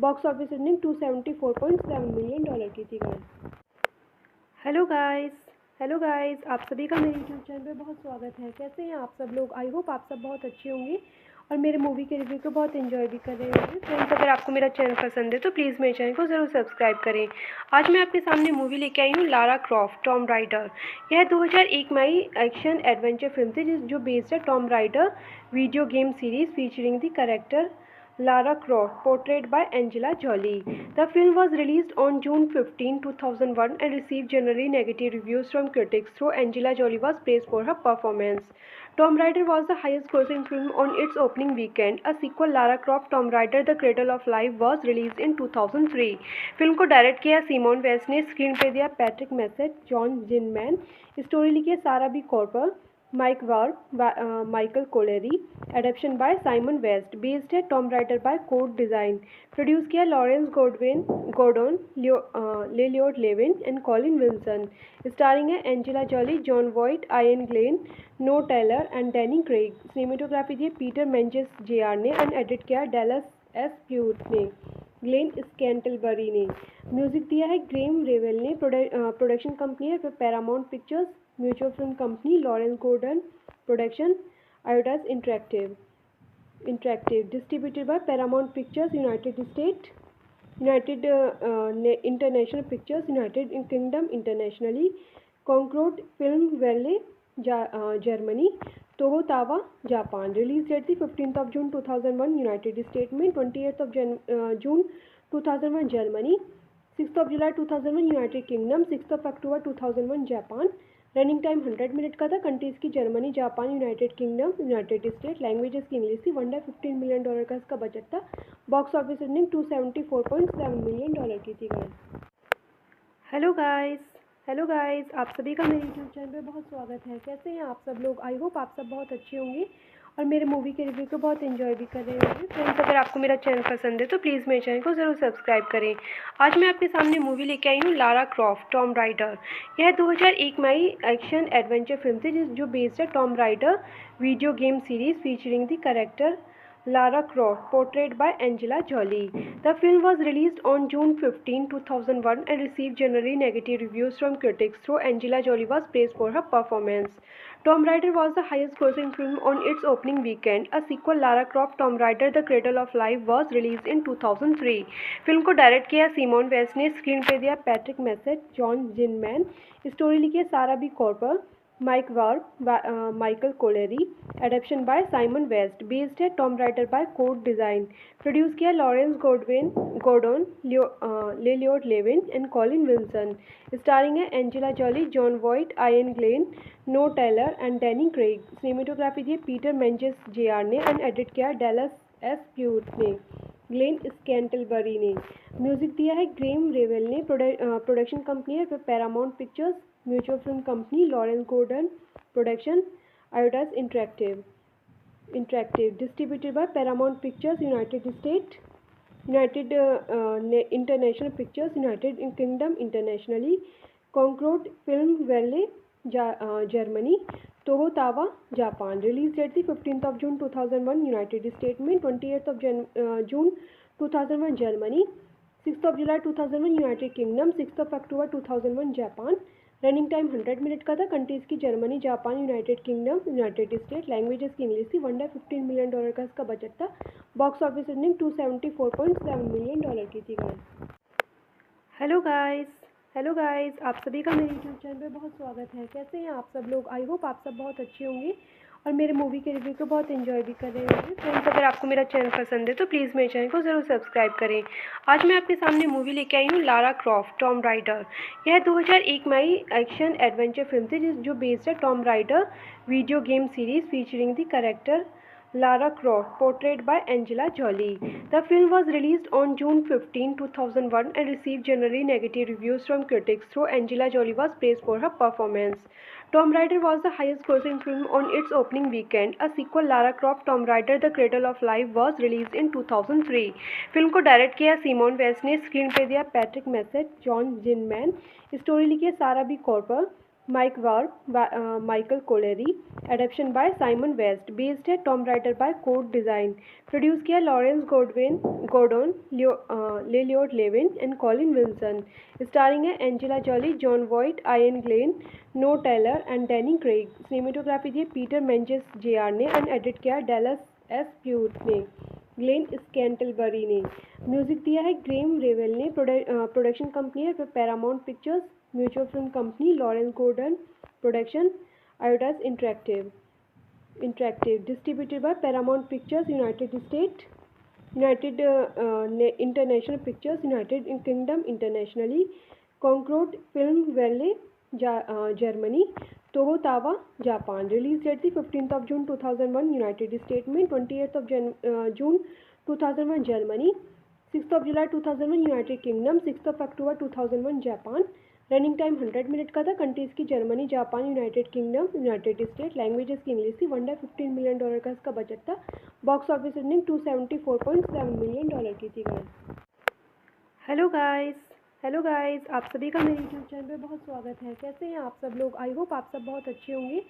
बॉक्स ऑफिस रनिंग $274.7 मिलियन की थी गाइस। हेलो गाइस, आप सभी का मेरे यूट्यूब चैनल पे बहुत स्वागत है। कैसे हैं आप सब लोग? आई होप आप सब बहुत अच्छे होंगे और मेरे मूवी के रिव्यू को बहुत एंजॉय भी कर रहे होंगे। फ्रेंड्स, अगर आपको मेरा चैनल पसंद है तो प्लीज़ मेरे चैनल को ज़रूर सब्सक्राइब करें। आज मैं आपके सामने मूवी लेके आई हूँ लारा क्रॉफ्ट टॉम राइडर। यह 2001 में आई एक्शन एडवेंचर फिल्म थी जो बेस्ड है Tom rider video game series featuring the character Lara Croft, portrayed by Angela Jolie. The film was released on June 15, 2001 and received generally negative reviews from critics, though Angela Jolie was praised for her performance. Tomb Raider was the highest grossing film on its opening weekend. A sequel, Lara Croft Tomb Raider The Cradle of Life, was released in 2003. Film को direct किया Simon West ने, screen पे दिया Patrick Massett, John Zinman, story लिखी है Sara B Cooper, Mike Werb, Michael Colleary, adaptation by Simon West, based है Tom Raider by code Design, produce किया Lawrence Gordon, Lloyd Levin and Colin Wilson, starring है Angela Jolie, Jon Voight, Iain Glen, Noah Taylor and Danny Craig. Cinematography दी Peter Menzies JR ने and edit किया Dallas S Puett ने, Glen Scantlebury ने। Music दिया है Graeme Revell ने। Production company है Paramount Pictures, Mutual Film Company, Lawrence Gordon production, Eidos interactive, distributed by Paramount Pictures United State, United International Pictures, United Kingdom internationally, Concorde film वैले Germany, Toho Towa Japan. Release date थी 15 जून 2001 United State में, 28 जून 2001 Germany, 6 जुलाई 2001 United Kingdom, 6 अक्टूबर 2001 Japan. Running time 100 minute का था। Countries की Germany, Japan, United Kingdom, United state. Languages की इंग्लिश थी। वन डे $15 मिलियन का इसका बजट था। बॉक्स ऑफिस रनिंग $274.7 मिलियन की थी गाइस। हेलो गाइस, आप सभी का मेरे यूट्यूब चैनल पे बहुत स्वागत है। कैसे हैं आप सब लोग? आई होप आप सब बहुत अच्छे होंगे और मेरे मूवी के रिव्यू को बहुत एंजॉय भी कर रहे होंगे। फ्रेंड्स, अगर आपको मेरा चैनल पसंद है तो प्लीज़ मेरे चैनल को ज़रूर सब्सक्राइब करें। आज मैं आपके सामने मूवी लेके आई हूँ लारा क्रॉफ्ट टॉम राइडर। यह 2001 में आई एक्शन एडवेंचर फिल्म थी जो बेस्ड है Tom rider video game series featuring the character Lara Croft, portrayed by Angela Jolie. The film was released on June 15, 2001 and received generally negative reviews from critics, though Angela Jolie was praised for her performance. Tomb Raider was the highest grossing film on its opening weekend. A sequel, Lara Croft Tomb Raider The Cradle of Life, was released in 2003. Film को direct किया Simon West ने, screen पे दिया Patrick Massett, John Zinman, story लिखी है Sara B Cooper, Mike Werb, Michael Colleary, adaptation by Simon West, based है Tom Raider by code Design, produce किया Lawrence Gordon, Lloyd Levin and Colin Wilson, starring है Angela Jolie, Jon Voight, Iain Glen, Noah Taylor and Danny Craig. Cinematography दी Peter Menzies JR ने and edit किया Dallas S Puett ने, Glen Scantlebury ने। Music दिया है Graeme Revell ने। Production company है Paramount Pictures, Mutual Film Company, Lawrence Gordon production, Eidos interactive, distributed by Paramount Pictures United State, United International Pictures, United Kingdom internationally, Concorde film वैले Germany, Toho Towa Japan. Release date थी 15 जून 2001 United State में, 28 जून 2001 Germany, 6 जुलाई 2001 United Kingdom, 6 अक्टूबर 2001 Japan. Running time 100 minute का था। Countries की Germany, Japan, United Kingdom, United state. Languages की इंग्लिश थी। वन डे $15 मिलियन का इसका बजट था। बॉक्स ऑफिस रनिंग $274.7 मिलियन की थी गाइस। हेलो गाइस, आप सभी का मेरे यूट्यूब चैनल पे बहुत स्वागत है। कैसे हैं आप सब लोग? आई होप आप सब बहुत अच्छे होंगे और मेरे मूवी के रिव्यू को बहुत एंजॉय भी कर रहे होंगे। फ्रेंड्स, अगर आपको मेरा चैनल पसंद है तो प्लीज़ मेरे चैनल को ज़रूर सब्सक्राइब करें। आज मैं आपके सामने मूवी लेके आई हूँ लारा क्रॉफ्ट टॉम राइडर। यह 2001 में आई एक्शन एडवेंचर फिल्म थी जो बेस्ड है Tom rider video game series featuring the character Lara Croft, portrayed by Angela Jolie. The film was released on June 15, 2001 and received generally negative reviews from critics, though Angela Jolie was praised for her performance. Tomb Raider was the highest grossing film on its opening weekend. A sequel, Lara Croft Tomb Raider The Cradle of Life, was released in 2003. Film को direct किया Simon West ने, screen पे दिया Patrick Massett, John Zinman, story लिखी है Sara B कॉर्पर, Mike Warp, Michael Collery, adaptation by Simon West, based है Tomb Raider by Code Design, produce किया Lawrence Gordon, Lloyd Levin and Colin Wilson, starring है Angela Jolie, Jon Voight, Iain Glen, Noah Taylor and Danny Craig, cinematography दी Peter Menzies JR ने and edit किया Dallas S Puett ने, Glen Scantlebury ने, music दिया है Graeme Revell ने, production company है Paramount Pictures, Mutual Film Company Lawrence Gordon production, Eidos interactive distributed by Paramount Pictures United State, United International Pictures United Kingdom internationally, Concorde film वैले Germany, Toho Towa Japan, release date थी 15 जून 2001 United State में, 28 जून 2001 Germany, 6 जुलाई 2001 United Kingdom, 6 अक्टूबर 2001 Japan, running time 100 minute का था, countries की Germany, Japan, United Kingdom, United state, languages की इंग्लिश थी, $115 मिलियन का इसका बजट था, बॉक्स ऑफिस रनिंग $274.7 मिलियन की थी गाइस। हेलो गाइस, आप सभी का मेरे यूट्यूब चैनल पे बहुत स्वागत है। कैसे हैं आप सब लोग? आई होप आप सब बहुत अच्छे होंगे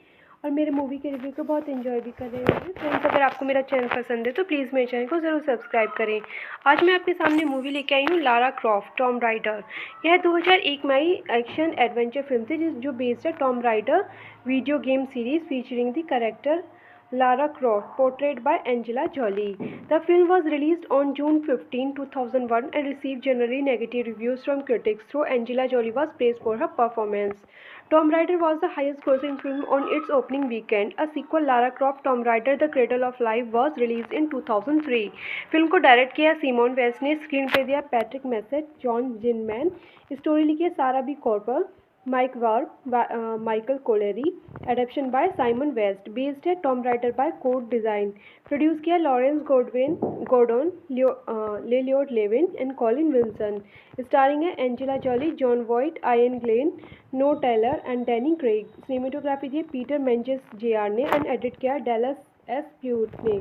और मेरे मूवी के रिव्यू को बहुत एंजॉय भी कर रहे होंगे। फ्रेंड्स, अगर आपको मेरा चैनल पसंद है तो प्लीज़ मेरे चैनल को ज़रूर सब्सक्राइब करें। आज मैं आपके सामने मूवी लेके आई हूँ लारा क्रॉफ्ट टॉम राइडर। यह 2001 में आई एक्शन एडवेंचर फिल्म थी जो बेस्ड है Tom rider video game series featuring the character Lara Croft, portrayed by Angela Jolie. The film was released on June 15, 2001 and received generally negative reviews from critics, though Angela Jolie was praised for her performance. Tomb Raider was the highest-grossing film on its opening weekend. A sequel, Lara Croft Tomb Raider: The Cradle of Life, was released in 2003. Film को direct किया Simon West ने, screen पे दिया Patrick Massett, John Zinman, story लिखी है Sara B कॉर्पर, Mike Warp, Michael Collery, adaptation by Simon West, based है Tomb Raider by Code Design, produce किया Lawrence Gordon, Lloyd Levin and Colin Wilson, starring है Angela Jolie, Jon Voight, Iain Glen, Noah Taylor and Danny Craig, cinematography दी Peter Menzies JR ने and edit किया Dallas S Puett ने,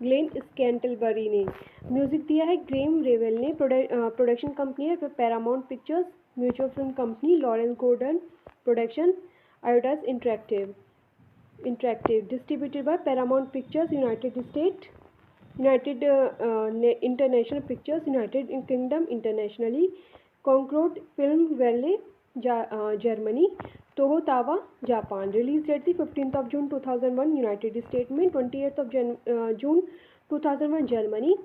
Glen Scantlebury ने, music दिया है Graeme Revell ने, production company है Paramount Pictures, Mutual Film Company Lawrence Gordon production, Eidos interactive distributed by Paramount Pictures United State, United International Pictures United Kingdom internationally, Concorde film वैले Germany, Toho Towa Japan, release date थी 15 जून 2001 United State में, 28 जून 2001 Germany,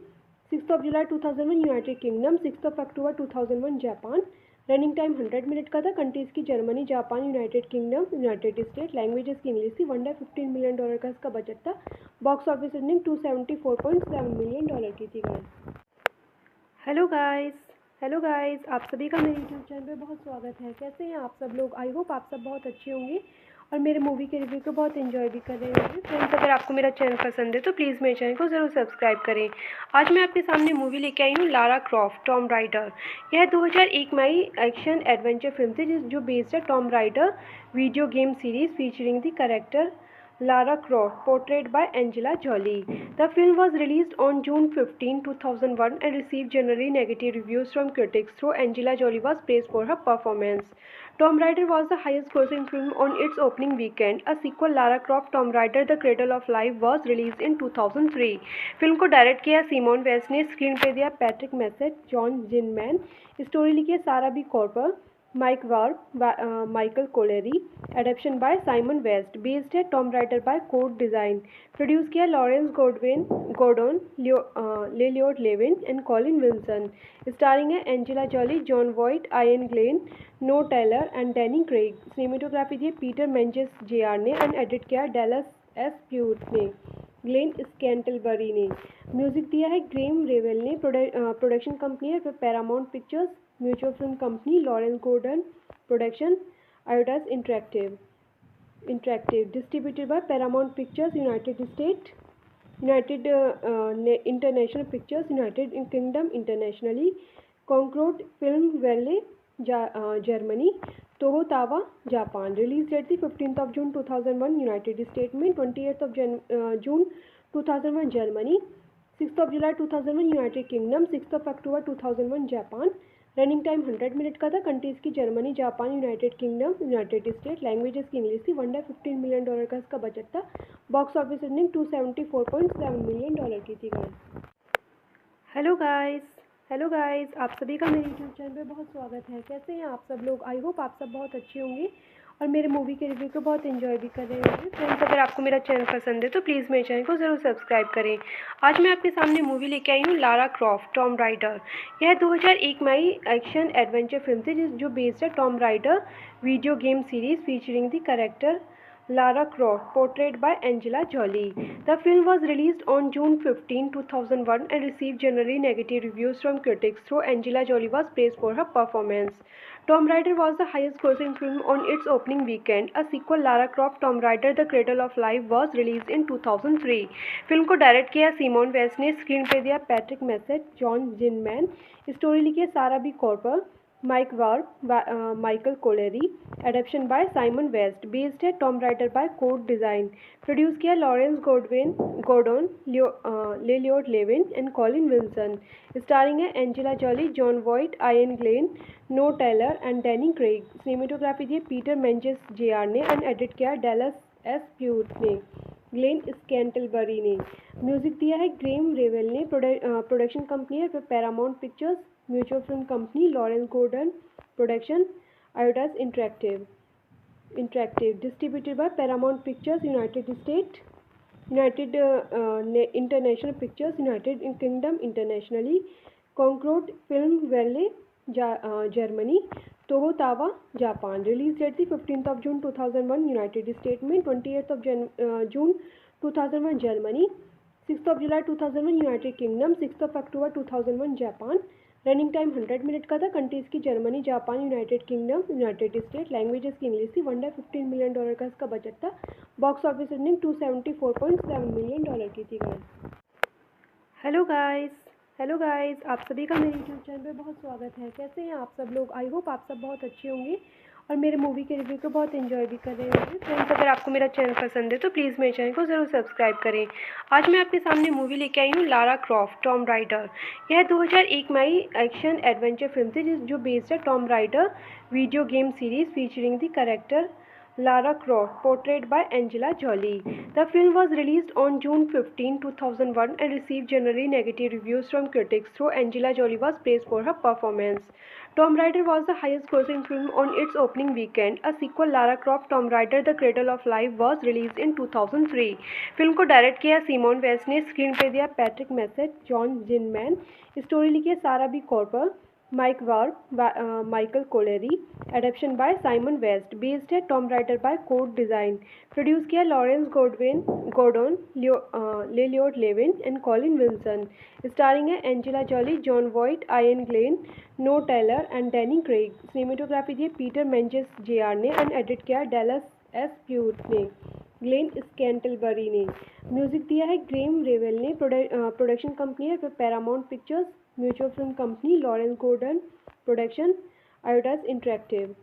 6 जुलाई 2001 United Kingdom, 6 अक्टूबर 2001 Japan, running time 100 minute का था, countries की Germany, Japan, United Kingdom, United state, languages की इंग्लिश थी, $115 मिलियन का इसका बजट था, बॉक्स ऑफिस रनिंग $274.7 मिलियन की थी गाइस। हेलो गाइस, आप सभी का मेरे यूट्यूब चैनल पे बहुत स्वागत है। कैसे हैं आप सब लोग? आई होप आप सब बहुत अच्छे होंगे और मेरे मूवी के रिव्यू को बहुत एंजॉय भी कर रहे होंगे। फ्रेंड्स, अगर आपको मेरा चैनल पसंद है तो प्लीज़ मेरे चैनल को ज़रूर सब्सक्राइब करें। आज मैं आपके सामने मूवी लेके आई हूँ लारा क्रॉफ्ट टॉम राइडर। यह 2001 में आई एक्शन एडवेंचर फिल्म थी जो बेस्ड है Tom rider video game series featuring the character Lara Croft, portrayed by Angela Jolie. The film was released on June 15, 2001 and received generally negative reviews from critics, though Angela Jolie was praised for her performance. Tomb Raider was the highest-grossing film on its opening weekend. A sequel, Lara Croft Tomb Raider: The Cradle of Life, was released in 2003. Film को direct किया Simon West ने, screen पे दिया Patrick Massett, John Zinman, story लिखी है Sara B कॉर्पर, Mike Warp, Michael Collery, adaptation by Simon West, based है Tomb Raider by Code Design, produce किया Lawrence Gordon, Lloyd Levin and Colin Wilson, starring है Angela Jolie, Jon Voight, Iain Glen, Noah Taylor and Danny Craig, cinematography दी Peter Menzies JR ने and edit किया Dallas S Puett ने, Glen Scantlebury ने, music दिया है Graeme Revell ने, production company है Paramount Pictures, Mutual Film Company Lawrence Gordon production, Eidos interactive distributed by Paramount Pictures United State, United International Pictures United Kingdom internationally, Concorde film वैले Germany, Toho Towa Japan, release date थी 15 जून 2001 United State में, 28 जून 2001 Germany, 6 जुलाई 2001 United Kingdom, 6 अक्टूबर 2001 Japan, running time 100 minute का था। Countries की Germany, Japan, United Kingdom, United state. Languages की इंग्लिश थी। वन डे $15 मिलियन का इसका बजट था। बॉक्स ऑफिस रनिंग $274.7 मिलियन की थी गाइस। हेलो गाइस, आप सभी का मेरे यूट्यूब चैनल पे बहुत स्वागत है। कैसे हैं आप सब लोग? आई होप आप सब बहुत अच्छे होंगे और मेरे मूवी के रिव्यू को बहुत एंजॉय भी कर रहे होंगे। फ्रेंड्स, अगर आपको मेरा चैनल पसंद है तो प्लीज़ मेरे चैनल को ज़रूर सब्सक्राइब करें। आज मैं आपके सामने मूवी लेके आई हूँ लारा क्रॉफ्ट टॉम राइडर। यह 2001 में आई एक्शन एडवेंचर फिल्म थी जो बेस्ड है Tom rider video game series featuring the character Lara Croft, portrayed by Angela Jolie. The film was released on June 15, 2001 and received generally negative reviews from critics, though Angela Jolie was praised for her performance. Tomb Raider was the highest grossing film on its opening weekend. A sequel, Lara Croft Tomb Raider The Cradle of Life, was released in 2003. Film को direct किया Simon West ने, screen पे दिया Patrick Massett, John Zinman, story लिखी है Sara B Cooper, Mike Werb, Michael Colleary, adaptation by Simon West, based है Tom Raider by code Design, produce किया Lawrence Gordon, Lloyd Levin and Colin Wilson, starring है Angela Jolie, Jon Voight, Iain Glen, Noah Taylor and Danny Craig. Cinematography दी Peter Menzies JR ने and edit किया Dallas S Puett ने, Glen Scantlebury ने। Music दिया है Graeme Revell ने। Production company है Paramount Pictures, Mutual Film Company Lawrence Gordon production, Eidos interactive, distributed by Paramount Pictures United State, United International Pictures, United Kingdom internationally, Concorde film वैले Germany, Toho Towa Japan. Release date थी 15 जून 2001 United State में, 28 जून 2001 Germany, 6 जुलाई 2001 United Kingdom, 6 अक्टूबर 2001 Japan. Running time 100 minute का था। Countries की Germany, Japan, United Kingdom, United state. Languages की इंग्लिश थी। वन डे $15 मिलियन का इसका बजट था। बॉक्स ऑफिस रनिंग $274.7 मिलियन की थी गाइस। हेलो गाइस, आप सभी का मेरे यूट्यूब चैनल पे बहुत स्वागत है। कैसे हैं आप सब लोग? आई होप आप सब बहुत अच्छे होंगे और मेरे मूवी के रिव्यू को बहुत एंजॉय भी कर रहे होंगे। फ्रेंड्स, अगर आपको मेरा चैनल पसंद है तो प्लीज़ मेरे चैनल को ज़रूर सब्सक्राइब करें। आज मैं आपके सामने मूवी लेके आई हूँ लारा क्रॉफ्ट टॉम राइडर। यह 2001 में आई एक्शन एडवेंचर फिल्म थी जो बेस्ड है Tom rider video game series featuring the character Lara Croft, portrayed by Angela Jolie. The film was released on June 15, 2001 and received generally negative reviews from critics, though Angela Jolie was praised for her performance. Tomb Raider was the highest grossing film on its opening weekend. A sequel, Lara Croft Tomb Raider The Cradle of Life, was released in 2003. Film को direct किया Simon West ने, screen पे दिया Patrick Massett, John Zinman, story लिखी है Sara B Cooper, Mike Werb, Michael Colleary, adaptation by Simon West, based है Tom Raider by code Design, produce किया Lawrence Gordon, Lloyd Levin and Colin Wilson, starring है Angela Jolie, Jon Voight, Iain Glen, Noah Taylor and Danny Craig. Cinematography दी Peter Menzies JR ने and edit किया Dallas S Puett ने, Glen Scantlebury ने। Music दिया है Graeme Revell ने। Production company है Paramount Pictures, Mutual Film Company Lawrence Gordon production, Eidos interactive,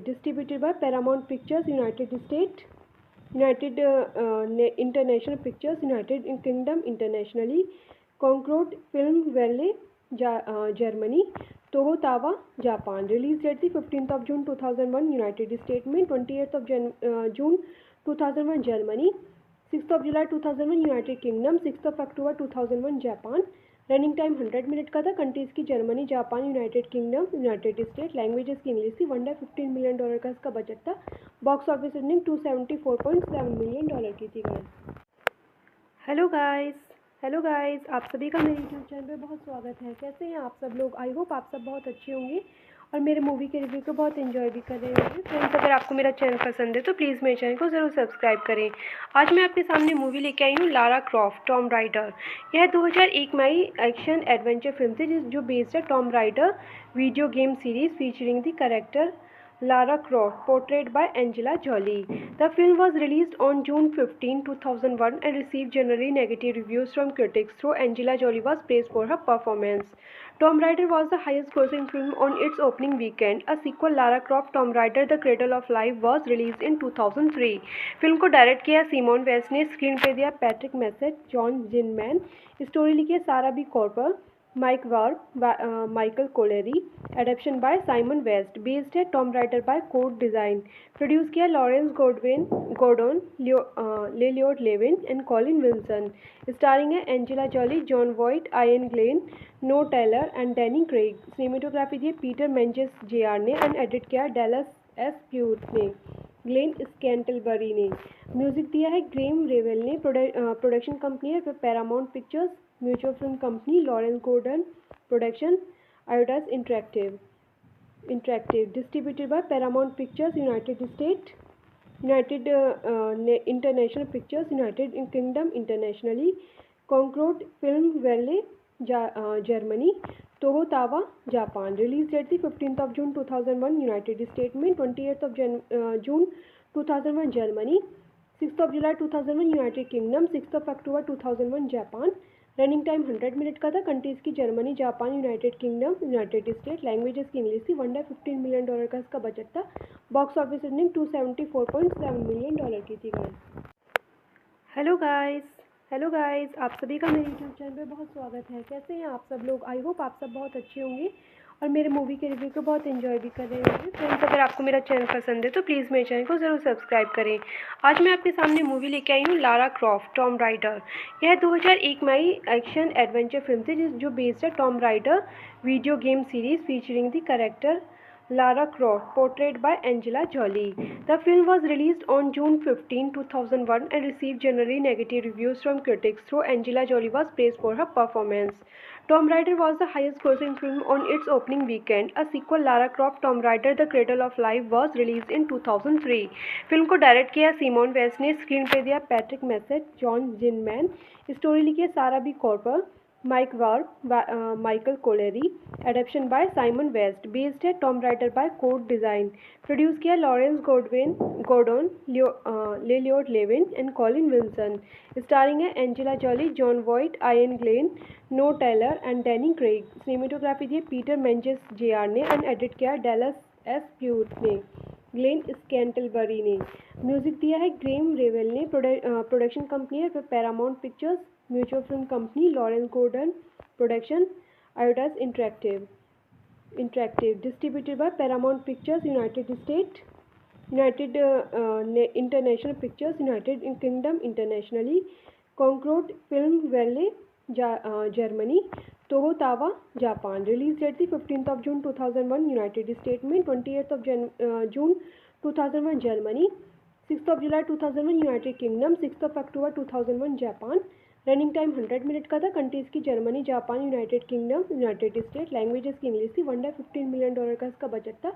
distributed by Paramount Pictures United State, United International Pictures, United Kingdom internationally, Concorde film वैले Germany, Toho Towa Japan. Release date थी 15 जून 2001 United State में, 28 जून 2001 Germany, 6 जुलाई 2001 United Kingdom, 6 अक्टूबर 2001 Japan. Running time 100 minute का था। Countries की Germany, Japan, United Kingdom, United state. Languages की इंग्लिश थी। वन डे $15 मिलियन का इसका बजट था। बॉक्स ऑफिस रनिंग $274.7 मिलियन की थी गाइस। हेलो गाइस, आप सभी का मेरे यूट्यूब चैनल पे बहुत स्वागत है। कैसे हैं आप सब लोग? आई होप आप सब बहुत अच्छे होंगे और मेरे मूवी के रिव्यू को बहुत एंजॉय भी कर रहे होंगे। फ्रेंड्स, अगर आपको मेरा चैनल पसंद है तो प्लीज़ मेरे चैनल को ज़रूर सब्सक्राइब करें। आज मैं आपके सामने मूवी लेके आई हूँ लारा क्रॉफ्ट टॉम राइडर। यह 2001 में आई एक्शन एडवेंचर फिल्म थी जो बेस्ड है Tom rider video game series featuring the character Lara Croft, portrayed by Angela Jolie. The film was released on June 15, 2001 and received generally negative reviews from critics, though Angela Jolie was praised for her performance. Tomb Raider was the highest grossing film on its opening weekend. A sequel, Lara Croft Tomb Raider The Cradle of Life, was released in 2003. Film को direct किया Simon West ने, screen पे दिया Patrick Massett, John Zinman, story लिखी है Sara B कॉर्पर, Mike Warp by Michael Collery, adaptation by Simon West, based है Tomb Raider by Code Design, produce किया Lawrence Gordon, Lloyd Levin and Colin Wilson, starring है Angela Jolie, Jon Voight, Iain Glen, Noah Taylor and Danny Craig, cinematography दी Peter Menzies JR ने and edit किया Dallas S Puett ने, Glen Scantlebury ने, music दिया है Graeme Revell ने, production company है Paramount Pictures, Mutual Film Company Lawrence Gordon production, Eidos interactive, distributed by Paramount Pictures United State, United International Pictures, United Kingdom internationally, Concorde film वैले Germany, Toho Towa Japan, release date थी 15 जून 2001 United State में, 28 जून 2001 Germany, 6 जुलाई 2001 United Kingdom, 6 अक्टूबर 2001 Japan, running time 100 minute का था, countries की Germany, Japan, United Kingdom, United state, languages की इंग्लिश थी, वन डे $15 मिलियन का इसका बजट था, बॉक्स ऑफिस रनिंग $274.7 मिलियन की थी गाइस। हेलो गाइस, आप सभी का मेरे यूट्यूब चैनल पे बहुत स्वागत है। कैसे हैं आप सब लोग? आई होप आप सब बहुत अच्छे होंगे और मेरे मूवी के रिव्यू को बहुत एंजॉय भी कर रहे होंगे। फ्रेंड्स, अगर आपको मेरा चैनल पसंद है तो प्लीज़ मेरे चैनल को ज़रूर सब्सक्राइब करें। आज मैं आपके सामने मूवी लेके आई हूँ लारा क्रॉफ्ट टॉम राइडर। यह 2001 में आई एक्शन एडवेंचर फिल्म थी जो बेस्ड है Tom rider video game series featuring the character Lara Croft, portrayed by Angela Jolie. The film was released on June 15, 2001 and received generally negative reviews from critics, though Angela Jolie was praised for her performance. Tomb Raider was the highest grossing film on its opening weekend. A sequel, Lara Croft Tomb Raider The Cradle of Life, was released in 2003. Film को direct किया Simon West ने, screen पे दिया Patrick Massett, John Zinman, story लिखी सारा B कॉर्पर, Mike Warp by Michael Collery, adaptation by Simon West, based है Tomb Raider by Code Design, produce किया Lawrence Gordon, Lloyd Levin and Colin Wilson, starring है Angela Jolie, Jon Voight, Iain Glen, Noah Taylor and Danny Craig, cinematography दी Peter Menzies JR ने and edit किया Dallas S Puett ने, Glen Scantlebury ने, music दिया है Graeme Revell ने, production company है Paramount Pictures, Mutual Film Company Lawrence Gordon production, Eidos interactive, distributed by Paramount Pictures United State, United International Pictures, United Kingdom internationally, Concorde film वैले Germany, Toho Towa Japan, release date थी 15 जून 2001 United State में, 28 जून 2001 Germany, 6 जुलाई 2001 United Kingdom, 6 अक्टूबर 2001 Japan, running time 100 minute का था, countries की Germany, Japan, United Kingdom, United state, languages की इंग्लिश थी, वन डे $15 मिलियन का इसका बजट था,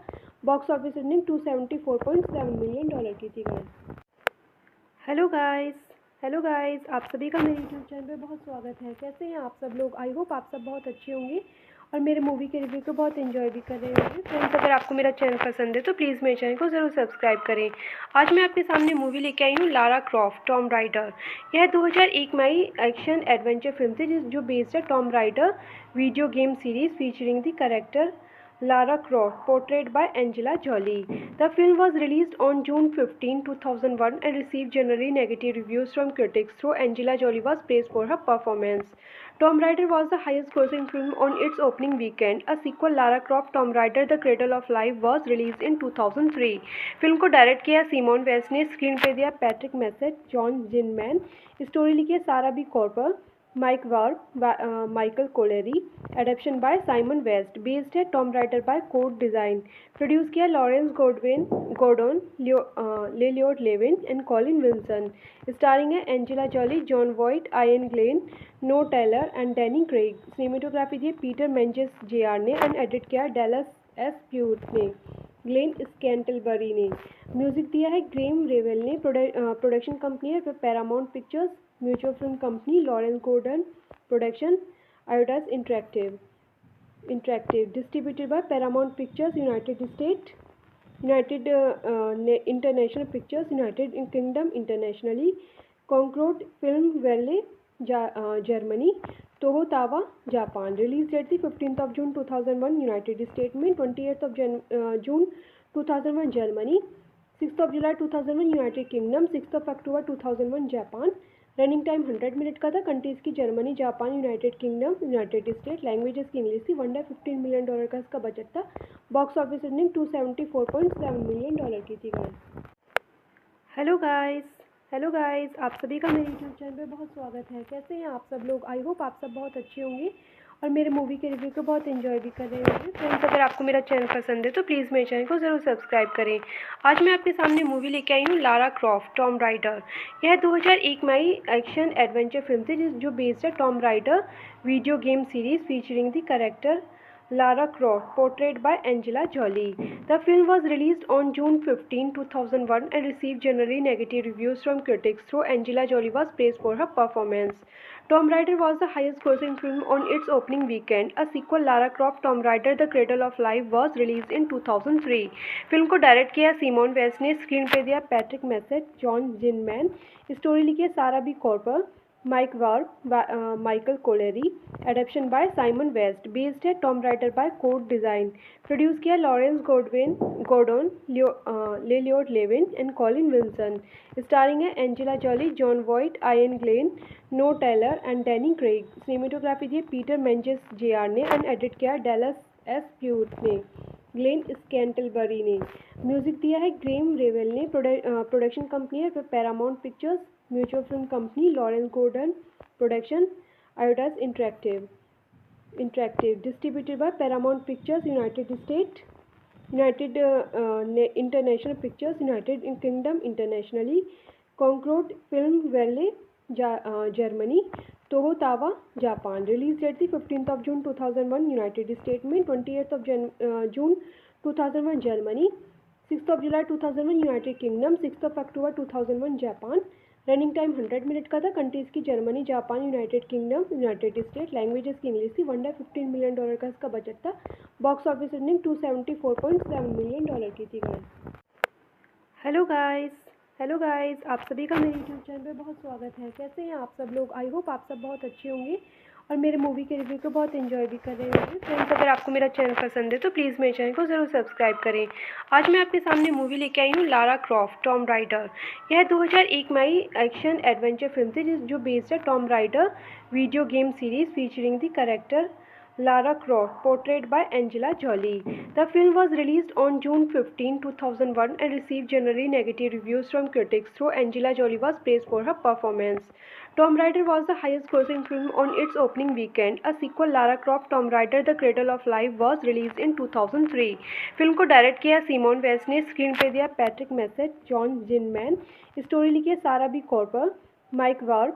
बॉक्स ऑफिस रनिंग $274.7 मिलियन की थी गाइस। हेलो गाइस, आप सभी का मेरे यूट्यूब चैनल पे बहुत स्वागत है। कैसे हैं आप सब लोग? आई होप आप सब बहुत अच्छे होंगे और मेरे मूवी के रिव्यू को बहुत एंजॉय भी कर रहे होंगे। फ्रेंड्स, अगर आपको मेरा चैनल पसंद है तो प्लीज़ मेरे चैनल को ज़रूर सब्सक्राइब करें। आज मैं आपके सामने मूवी लेके आई हूँ लारा क्रॉफ्ट टॉम राइडर। यह 2001 में आई एक्शन एडवेंचर फिल्म थी जो बेस्ड है Tom rider video game series featuring the character Lara Croft, portrayed by Angela Jolie. The film was released on June 15, 2001 and received generally negative reviews from critics, though Angela Jolie was praised for her performance. Tomb Raider was the highest grossing film on its opening weekend. A sequel, Lara Croft Tomb Raider The Cradle of Life, was released in 2003. Film को direct किया Simon West ने, screen पे दिया Patrick Massett, John Zinman, story लिखी सारा B कॉर्पर, Mike Warp by Michael Collery, adaptation by Simon West, based है Tomb Raider by Code Design, produce किया Lawrence Gordon, Lloyd Levin and Colin Wilson, starring है Angela Jolie, Jon Voight, Iain Glen, Noah Taylor and Danny Craig, cinematography दी Peter Menzies JR ने and edit किया Dallas S Puett ने, Glen Scantlebury ने, music दिया है Graeme Revell ने, production company है Paramount Pictures, Mutual Film Company Lawrence Gordon production, Eidos interactive, distributed by Paramount Pictures United State, United International Pictures, United Kingdom internationally, Concorde film वैले Germany, Toho Towa Japan, release date थी 15 जून 2001 United State में, 28 जून 2001 Germany, 6 जुलाई 2001 United Kingdom, 6 अक्टूबर 2001 Japan, running time 100 minute का था। Countries की Germany, Japan, United Kingdom, United state. Languages की इंग्लिश थी। $115 मिलियन का इसका बजट था। बॉक्स ऑफिस अर्निंग $274.7 मिलियन की थी guys. Hello guys, hello guys, आप सभी का मेरे यूट्यूब चैनल पे बहुत स्वागत है। कैसे हैं आप सब लोग? आई होप आप सब बहुत अच्छे होंगे और मेरे मूवी के रिव्यू को बहुत एंजॉय भी कर रहे होंगे। फ्रेंड्स, अगर आपको मेरा चैनल पसंद है तो प्लीज़ मेरे चैनल को ज़रूर सब्सक्राइब करें। आज मैं आपके सामने मूवी लेके आई हूँ लारा क्रॉफ्ट टॉम राइडर। यह 2001 में आई एक्शन एडवेंचर फिल्म थी जो बेस्ड है Tom rider video game series featuring the character Lara Croft, portrayed by Angela Jolie. The film was released on June 15, 2001 and received generally negative reviews from critics, though Angela Jolie was praised for her performance. Tomb Raider was the highest grossing film on its opening weekend. A sequel, Lara Croft Tomb Raider The Cradle of Life, was released in 2003. Film को direct किया Simon West ने, screen पे दिया Patrick Massett, John Zinman, story लिखी है Sara B कॉर्पर, Mike Warp, Michael Collery, adaptation by Simon West, based है Tomb Raider by Code Design, produce किया Lawrence Gordon, Lloyd Levin and Colin Wilson, starring है Angela Jolie, Jon Voight, Iain Glen, Noah Taylor and Danny Craig, cinematography दी Peter Menzies JR ने and edit किया Dallas S. Puett ने, Glen Scantlebury ने, music दिया है Graeme Revell ने, production company है Paramount Pictures, Mutual Film Company Lawrence Gordon production, Eidos interactive, distributed by Paramount Pictures United State, United International Pictures, United Kingdom internationally, Concorde film वैले Germany, Toho Towa Japan. Release date थी 15 जून 2001 United State में, 28 जून 2001 Germany, 6 जुलाई 2001 United Kingdom, 6 अक्टूबर 2001 Japan. Running time 100 minute का था। Countries की Germany, Japan, United Kingdom, United state. Languages की इंग्लिश थी। $115 मिलियन का इसका बजट था। बॉक्स ऑफिस अर्निंग $274.7 मिलियन की थी guys. Hello guys, hello guys, आप सभी का मेरे यूट्यूब चैनल पे बहुत स्वागत है। कैसे हैं आप सब लोग? आई होप आप सब बहुत अच्छे होंगे और मेरे मूवी के रिव्यू को बहुत एंजॉय भी कर रहे होंगे। फ्रेंड्स, अगर आपको मेरा चैनल पसंद है तो प्लीज़ मेरे चैनल को ज़रूर सब्सक्राइब करें। आज मैं आपके सामने मूवी लेके आई हूँ लारा क्रॉफ्ट टॉम राइडर। यह 2001 में आई एक्शन एडवेंचर फिल्म थी जो बेस्ड है Tom rider video game series featuring the character Lara Croft, portrayed by Angela Jolie. The film was released on June 15, 2001 and received generally negative reviews from critics, though Angela Jolie was praised for her performance. Tomb Raider was the highest grossing film on its opening weekend. A sequel, Lara Croft Tomb Raider The Cradle of Life, was released in 2003. Film को direct किया Simon West ने, screen पे दिया Patrick Massett, John Zinman, story लिखी है Sara B कॉर्पर, Mike Warp,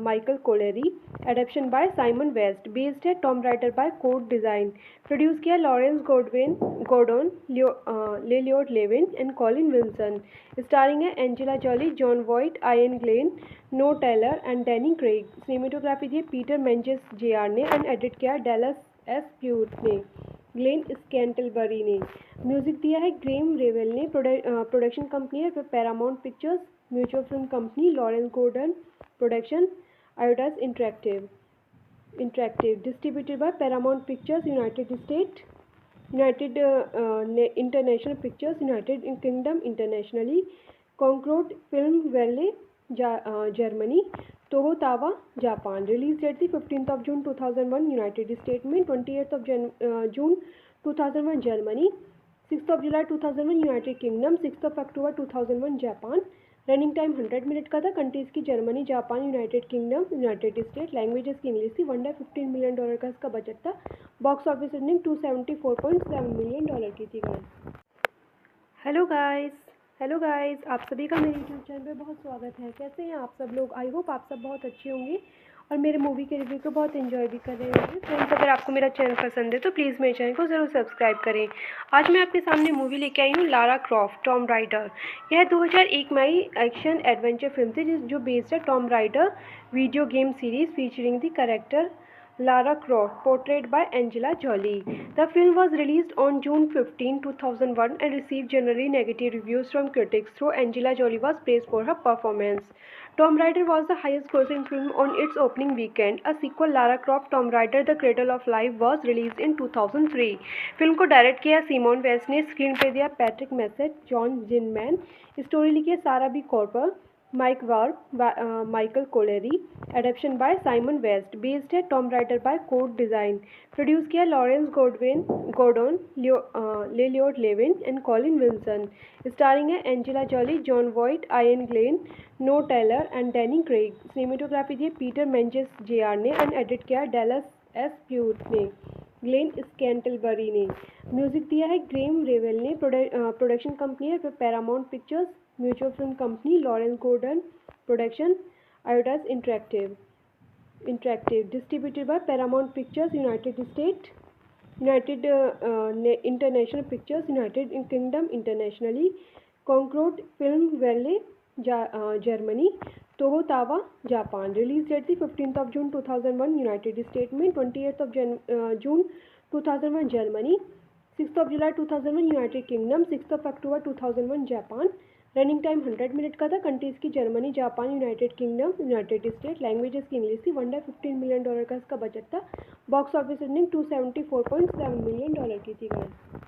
Michael Collery, adaptation by Simon West, based है Tomb Raider by Code Design, produce किया Lawrence Gordon, Lloyd Levin and Colin Wilson, starring है Angela Jolie, Jon Voight, Iain Glen, Noah Taylor and Danny Craig, cinematography दी Peter Menzies JR ने and edit किया Dallas S. Puett ने, Glen Scantlebury ने, music दिया है Graeme Revell ने, production company है Paramount Pictures, Mutual Film Company Lawrence Gordon production, Eidos interactive, distributed by Paramount Pictures United State, United International Pictures, United Kingdom internationally, Concorde film वैले Germany, Toho Towa Japan. Release date थी 15 जून 2001 United State में, 28 जून 2001 Germany, 6 जुलाई 2001 United Kingdom, 6 अक्टूबर 2001 Japan. Running time 100 minute का था। Countries की Germany, Japan, United Kingdom, United state. Languages की इंग्लिश थी। $115 मिलियन का इसका बजट था। बॉक्स ऑफिस अर्निंग $274.7 मिलियन की थी guys. Hello guys, hello guys, आप सभी का मेरे यूट्यूब चैनल पे बहुत स्वागत है। कैसे हैं आप सब लोग? आई होप आप सब बहुत अच्छे होंगे और मेरे मूवी के रिव्यू को बहुत एंजॉय भी कर रहे होंगे। फ्रेंड्स, अगर आपको मेरा चैनल पसंद है तो प्लीज़ मेरे चैनल को ज़रूर सब्सक्राइब करें। आज मैं आपके सामने मूवी लेके आई हूँ लारा क्रॉफ्ट टॉम राइडर। यह 2001 में आई एक्शन एडवेंचर फिल्म थी जो बेस्ड है Tom rider video game series featuring the character Lara Croft, portrayed by Angela Jolie. The film was released on June 15, 2001 and received generally negative reviews from critics, though Angela Jolie was praised for her performance. Tomb Raider was the highest grossing film on its opening weekend. A sequel, Lara Croft Tomb Raider The Cradle of Life, was released in 2003. Film को direct किया Simon West ने, screen पे दिया Patrick Massett, John Zinman, story लिखी है Sara B कॉर्पर, Mike Warp by Michael Collery, adaptation by Simon West, based है Tomb Raider by Code Design, produce किया Lawrence Gordon, Lloyd Levin and Colin Wilson, starring है Angela Jolie, Jon Voight, Iain Glen, Noah Taylor and Danny Craig, cinematography दी Peter Menzies JR ने and edit किया Dallas S Puett ने, Glen Scantlebury ने, music दिया है Graeme Revell ने, production company है Paramount Pictures, Mutual Film Company Lawrence Gordon production, Eidos interactive, distributed by Paramount Pictures United State, United International Pictures, United Kingdom internationally, Concorde film वैले Germany, Toho Towa Japan, release date थी 15 जून 2001 United State में, 28 जून 2001 Germany, 6 जुलाई 2001 United Kingdom, 6 अक्टूबर 2001 Japan, running time 100 minute का था, countries की Germany, Japan, United Kingdom, United state, languages की इंग्लिश थी, वन डे $15 मिलियन का इसका बजट था, बॉक्स ऑफिस रनिंग $274.7 मिलियन की थी गाइस।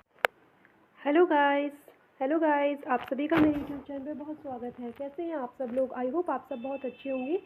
हेलो गाइस, आप सभी का मेरे यूट्यूब चैनल पे बहुत स्वागत है। कैसे हैं आप सब लोग? आई होप आप सब बहुत अच्छे होंगे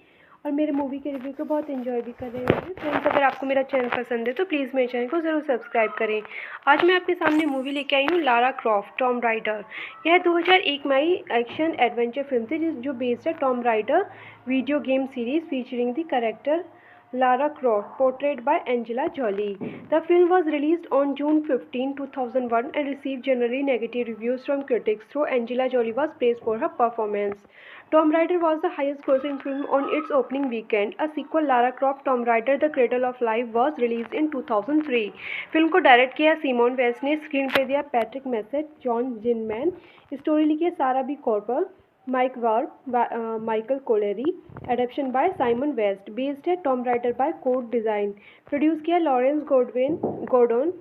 और मेरे मूवी के रिव्यू को बहुत एंजॉय भी कर रहे होंगे। फ्रेंड्स, अगर आपको मेरा चैनल पसंद है तो प्लीज़ मेरे चैनल को ज़रूर सब्सक्राइब करें। आज मैं आपके सामने मूवी लेके आई हूँ लारा क्रॉफ्ट टॉम राइडर। यह 2001 में आई एक्शन एडवेंचर फिल्म थी जो बेस्ड है Tom rider video game series featuring the character Lara Croft, portrayed by Angela Jolie. The film was released on June 15, 2001 and received generally negative reviews from critics, though Angela Jolie was praised for her performance. Tomb Raider was the highest grossing film on its opening weekend. A sequel, Lara Croft Tomb Raider The Cradle of Life, was released in 2003. Film को direct किया Simon West ने, screen पे दिया Patrick Massett, John Zinman, story लिखी सारा B कॉर्पर, Mike Warp by Michael Collery, adaptation by Simon West, based है Tomb Raider by Code Design, produce किया Lawrence Gordon,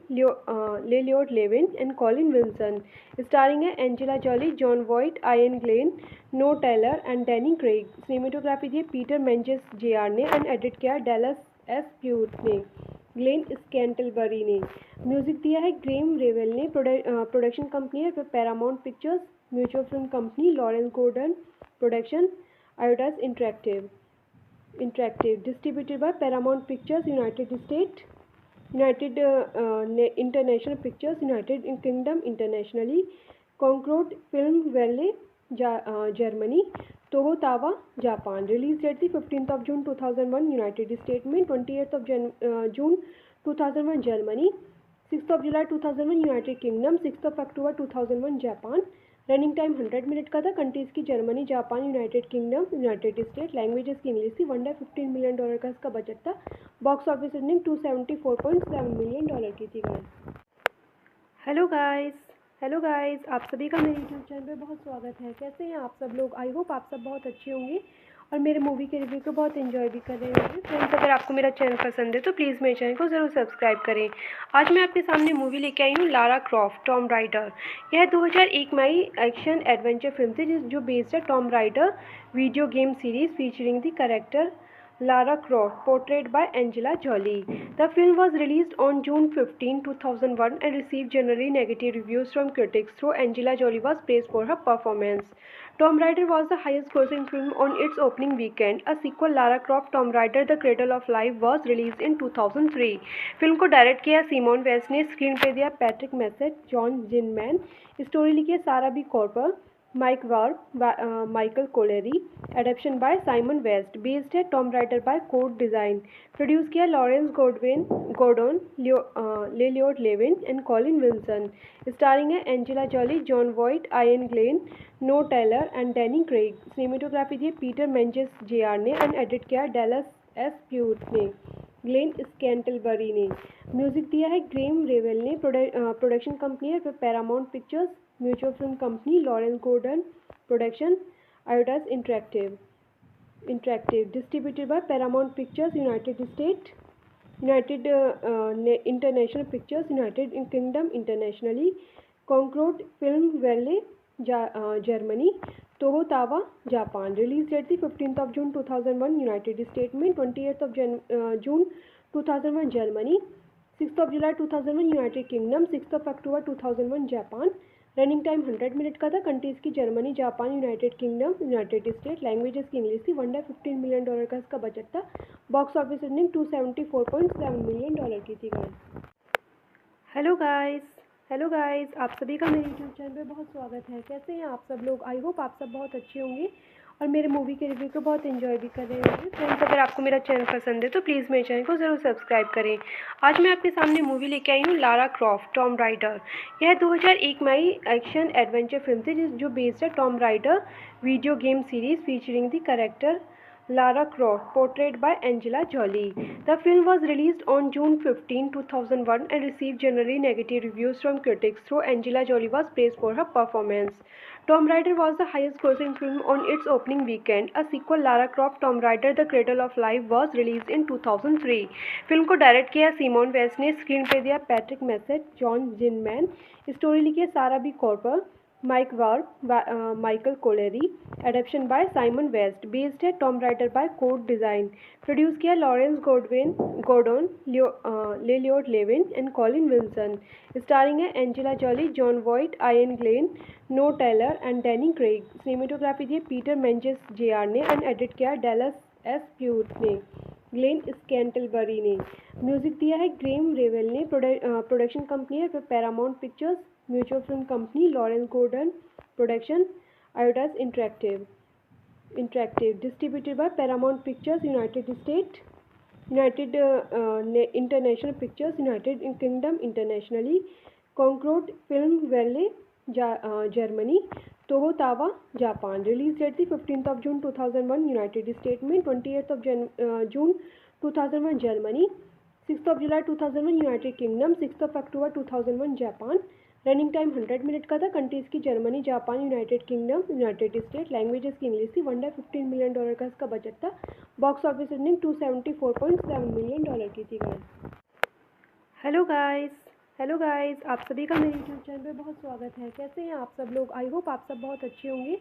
Lloyd Levin and Colin Wilson, starring है Angela Jolie, Jon Voight, Iain Glen, Noah Taylor and Danny Craig, cinematography दी Peter Menzies JR ने and edit किया Dallas S Puett ने, Glen Scantlebury ने, music दिया है Graeme Revell ने, production company है Paramount Pictures, Mutual Film Company Lawrence Gordon production, Eidos interactive, distributed by Paramount Pictures United State, United International Pictures, United Kingdom internationally, Concorde film वैले Germany, Toho Towa Japan, release date थी 15 जून 2001 United State में, 28 जून 2001 Germany, 6 जुलाई 2001 United Kingdom, 6 अक्टूबर 2001 Japan, running time 100 minute का था, countries की Germany, Japan, United Kingdom, United state, languages की इंग्लिश थी, वन डे $15 मिलियन का इसका बजट था, बॉक्स ऑफिस रनिंग $274.7 मिलियन की थी गाइस। हेलो गाइस, आप सभी का मेरे यूट्यूब चैनल पे बहुत स्वागत है। कैसे हैं आप सब लोग? आई होप आप सब बहुत अच्छे होंगे और मेरे मूवी के रिव्यू को बहुत एंजॉय भी कर रहे होंगे। फ्रेंड्स, अगर आपको मेरा चैनल पसंद है तो प्लीज़ मेरे चैनल को ज़रूर सब्सक्राइब करें। आज मैं आपके सामने मूवी लेके आई हूँ लारा क्रॉफ्ट टॉम राइडर। यह 2001 में आई एक्शन एडवेंचर फिल्म थी जो बेस्ड है Tom rider video game series featuring the character Lara Croft, portrayed by Angela Jolie. The film was released on June 15, 2001 and received generally negative reviews from critics, though Angela Jolie was praised for her performance. Tomb Raider was the highest grossing film on its opening weekend. A sequel, Lara Croft Tomb Raider The Cradle of Life, was released in 2003. Film को direct किया Simon West ने, screen पे दिया Patrick Massett, John Zinman, story लिखी सारा B कॉर्पर, Mike Warp by Michael Collery, adaptation by Simon West, based है Tomb Raider by Code Design, produce किया Lawrence Gordon, Lloyd Levin and Colin Wilson, starring है Angela Jolie, Jon Voight, Iain Glen, Noah Taylor and Danny Craig, cinematography दी Peter Menzies JR ने and edit किया Dallas S Puett ने, Glen Scantlebury ने, music दिया है Graeme Revell ने, production company है Paramount Pictures, Mutual Film Company Lawrence Gordon production, Eidos interactive, distributed by Paramount Pictures United State, United International Pictures, United Kingdom internationally, Concorde film वैले Germany, Toho Towa Japan, release date थी 15 जून 2001 United State में, 28 जून 2001 Germany, 6 जुलाई 2001 United Kingdom, 6 अक्टूबर 2001 Japan, running time 100 minute का था। Countries की Germany, Japan, United Kingdom, United state. Languages की इंग्लिश थी। $115 मिलियन का इसका बजट था। बॉक्स ऑफिस रनिंग $274.7 मिलियन की थी गाइस। हेलो गाइस, आप सभी का मेरे यूट्यूब चैनल पे बहुत स्वागत है। कैसे हैं आप सब लोग? आई होप आप सब बहुत अच्छे होंगे और मेरे मूवी के रिव्यू को बहुत एंजॉय भी कर रहे होंगे। फ्रेंड्स, अगर आपको मेरा चैनल पसंद है तो प्लीज़ मेरे चैनल को ज़रूर सब्सक्राइब करें। आज मैं आपके सामने मूवी लेके आई हूँ लारा क्रॉफ्ट टॉम राइडर। यह 2001 में आई एक्शन एडवेंचर फिल्म थी जो बेस्ड है Tom rider video game series featuring the character Lara Croft, portrayed by Angela Jolie. The film was released on June 15, 2001 and received generally negative reviews from critics, though Angela Jolie was praised for her performance. Tomb Raider was the highest-grossing film on its opening weekend. A sequel, Lara Croft Tomb Raider: The Cradle of Life, was released in 2003. Film को direct किया Simon West ने, screen पे दिया Patrick Massett, John Zinman, story लिखी है Sara B Cooper, Mike Werb, Michael Colleary, adaptation by Simon West, based है Tom Raider by code Design, produce किया Lawrence Gordon, Lloyd Levin and Colin Wilson, starring है Angela Jolie, Jon Voight, Iain Glen, Noah Taylor and Danny Craig. Cinematography दी Peter Menzies JR ने and edit किया Dallas S Puett ने, Glen Scantlebury ने। Music दिया है Graeme Revell ने। Production company है Paramount Pictures, Mutual Film Company, Lawrence Gordon production, Eidos interactive, distributed by Paramount Pictures United State, United International Pictures, United Kingdom internationally, Concorde film वैले Germany, Toho Towa Japan. Release date थी 15 जून 2001 United State में, 28 जून 2001 Germany, 6 जुलाई 2001 United Kingdom, 6 अक्टूबर 2001 Japan. Running time 100 minute का था। Countries की Germany, Japan, United Kingdom, United state. Languages की इंग्लिश थी। $115 मिलियन का इसका बजट था। बॉक्स ऑफिस रनिंग $274.7 मिलियन की थी गाइस। हेलो गाइस, आप सभी का मेरे यूट्यूब चैनल पे बहुत स्वागत है। कैसे हैं आप सब लोग? आई होप आप सब बहुत अच्छे होंगे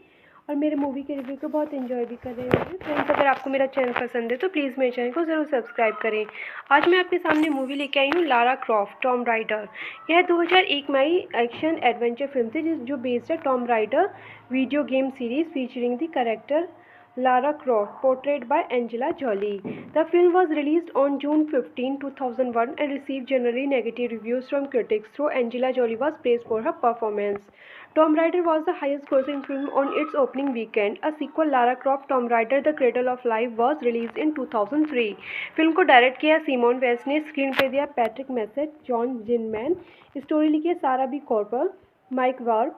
और मेरे मूवी के रिव्यू को बहुत एंजॉय भी कर रहे होंगे। फ्रेंड्स, अगर आपको मेरा चैनल पसंद है तो प्लीज़ मेरे चैनल को ज़रूर सब्सक्राइब करें। आज मैं आपके सामने मूवी लेके आई हूँ लारा क्रॉफ्ट टॉम राइडर। यह 2001 में आई एक्शन एडवेंचर फिल्म थी जो बेस्ड है Tom rider video game series featuring the character Lara Croft, portrayed by Angela Jolie. The film was released on June 15, 2001 and received generally negative reviews from critics, though Angela Jolie was praised for her performance. Tomb Raider was the highest-grossing film on its opening weekend. A sequel, Lara Croft Tomb Raider: The Cradle of Life, was released in 2003. Film को direct किया Simon West ने, screen पे दिया Patrick Massett, John Zinman, story लिखी है Sara B Cooper, Mike Werb,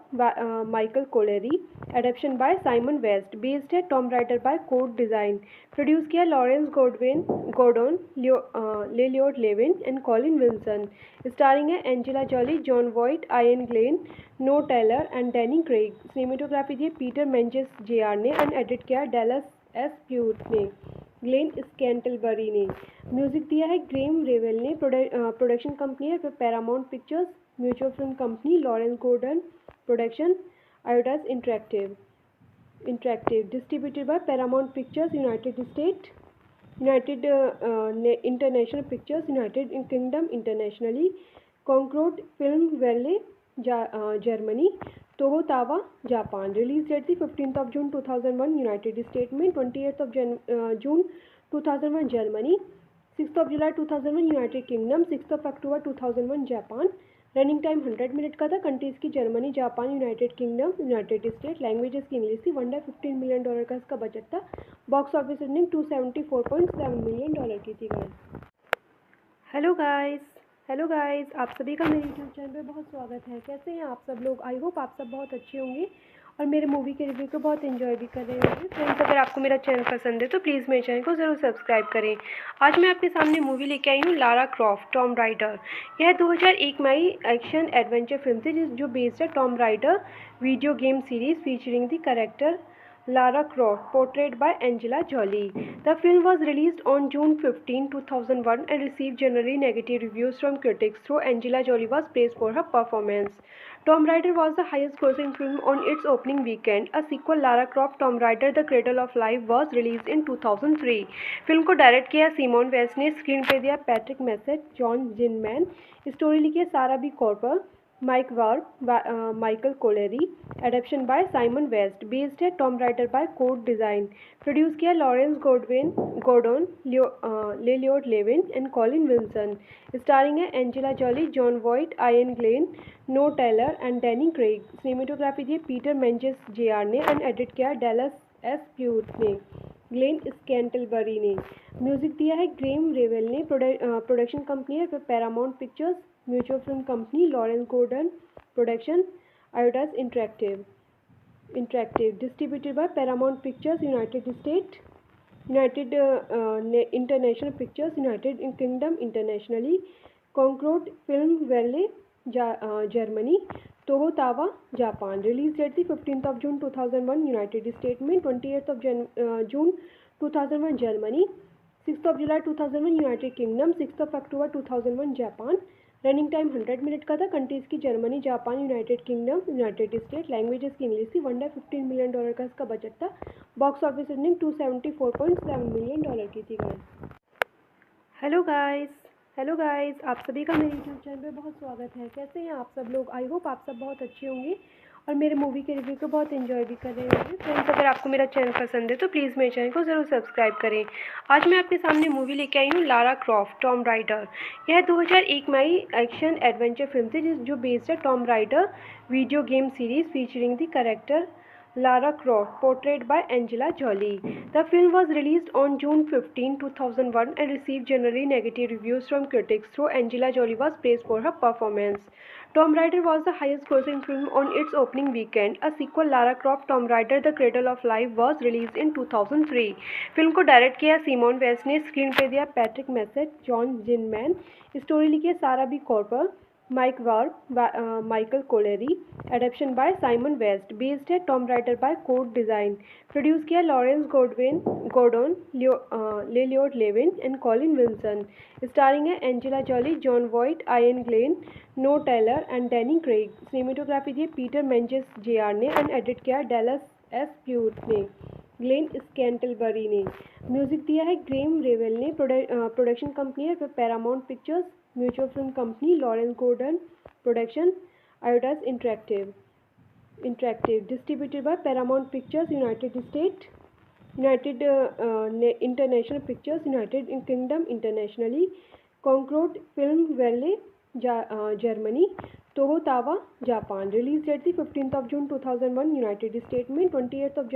Michael Colleary, adaptation by Simon West, based है Tom Raider by code Design, produce किया Lawrence Gordon, Lloyd Levin and Colin Wilson, starring है Angela Jolie, Jon Voight, Iain Glen, Noah Taylor and Danny Craig. Cinematography दी Peter Menzies JR ने and edit किया Dallas S Puett ने, Glen Scantlebury ने। Music दिया है Graeme Revell ने। Production company है Paramount Pictures, Mutual Film Company, Lawrence Gordon production, Eidos interactive, distributed by Paramount Pictures United State, United International Pictures, United Kingdom internationally, Concorde film वैले Germany, Toho Towa Japan. Release date थी 15 जून 2001 United State में, 28 जून 2001 Germany, 6 जुलाई 2001 United Kingdom, 6 अक्टूबर 2001 Japan. Running time 100 minute का था। Countries की Germany, Japan, United Kingdom, United state. Languages की इंग्लिश थी। $115 मिलियन का इसका बजट था। बॉक्स ऑफिस रनिंग $274.7 मिलियन की थी गाइस। हेलो गाइस, आप सभी का मेरे यूट्यूब चैनल पे बहुत स्वागत है। कैसे हैं आप सब लोग? आई होप आप सब बहुत अच्छे होंगे और मेरे मूवी के रिव्यू को बहुत एंजॉय भी कर रहे होंगे। फ्रेंड्स, अगर आपको मेरा चैनल पसंद है तो प्लीज़ मेरे चैनल को ज़रूर सब्सक्राइब करें। आज मैं आपके सामने मूवी लेके आई हूँ लारा क्रॉफ्ट टॉम राइडर। यह 2001 में आई एक्शन एडवेंचर फिल्म थी जो बेस्ड है Tom rider video game series featuring the character Lara Croft, portrayed by Angela Jolie. The film was released on June 15, 2001 and received generally negative reviews from critics, though Angela Jolie was praised for her performance. Tomb Raider was the highest-grossing film on its opening weekend. A sequel, Lara Croft Tomb Raider: The Cradle of Life, was released in 2003. Film को direct किया Simon West ने, screen पे दिया Patrick Massett, John Zinman, story लिखी है Sara B कॉर्पर, Mike Warp by Michael Collery, adaptation by Simon West, based है Tom Raider by Code Design, produce किया Lawrence Gordon, Lloyd Levin and Colin Wilson, starring है Angela Jolie, Jon Voight, Iain Glen, Noah Taylor and Danny Craig, cinematography दी Peter Menzies JR ने and edit किया Dallas S Puett ने, Glen Scantlebury ने, music दिया है Graeme Revell ने, production company है Paramount Pictures, Mutual Film Company Lawrence Gordon, production Eidos interactive, distributed by Paramount Pictures United State, United International Pictures, United Kingdom internationally, Concorde film वैले Germany, Toho Towa Japan, release date थी 15th of June 2001 United State में, 28th of June 2001 Germany, 6th of July 2001 United kingdom, 6th of October 2001 Japan, running time 100 minute का था, countries की Germany, Japan, United Kingdom, United state, languages की English थी, $115 million का इसका budget था, box office running $274.7 million की थी गाइस। हेलो गाइस, आप सभी का मेरे यूट्यूब चैनल पे बहुत स्वागत है। कैसे हैं आप सब लोग? आई होप आप सब बहुत अच्छे होंगे और मेरे मूवी के रिव्यू को बहुत एंजॉय भी कर रहे होंगे। फ्रेंड्स, अगर आपको मेरा चैनल पसंद है तो प्लीज़ मेरे चैनल को ज़रूर सब्सक्राइब करें। आज मैं आपके सामने मूवी लेके आई हूँ लारा क्रॉफ्ट टॉम राइडर। यह 2001 में आई एक्शन एडवेंचर फिल्म थी जो बेस्ड है Tom rider video game series featuring the character Lara Croft, portrayed by Angela Jolie. The film was released on June 15, 2001 and received generally negative reviews from critics, though Angela Jolie was praised for her performance. Tomb Raider was the highest grossing film on its opening weekend. A sequel, Lara Croft Tomb Raider The Cradle of Life, was released in 2003. Film को direct किया Simon West ने, screen पे दिया Patrick Massett, John Zinman, story लिखी है Sara B Cooper, Mike Werb Michael Colleary, adaptation by Simon West, based है Tom Raider by code Design, produce किया Lawrence Gordon, Lloyd Levin and Colin Wilson, starring है Angela Jolie, Jon Voight, Iain Glen, Noah Taylor and Danny Craig, cinematography दी Peter Menzies JR ने and edit किया Dallas S Puett ने, Glen Scantlebury ने, music दिया है Graeme Revell ने, production company है Paramount Pictures, Mutual Film Company Lawrence Gordon, production Eidos interactive, distributed by Paramount Pictures United State, United International Pictures, United Kingdom internationally, Concorde film वैले Germany, Toho Towa Japan, release date थी 15th of June 2001 United State में, 28th of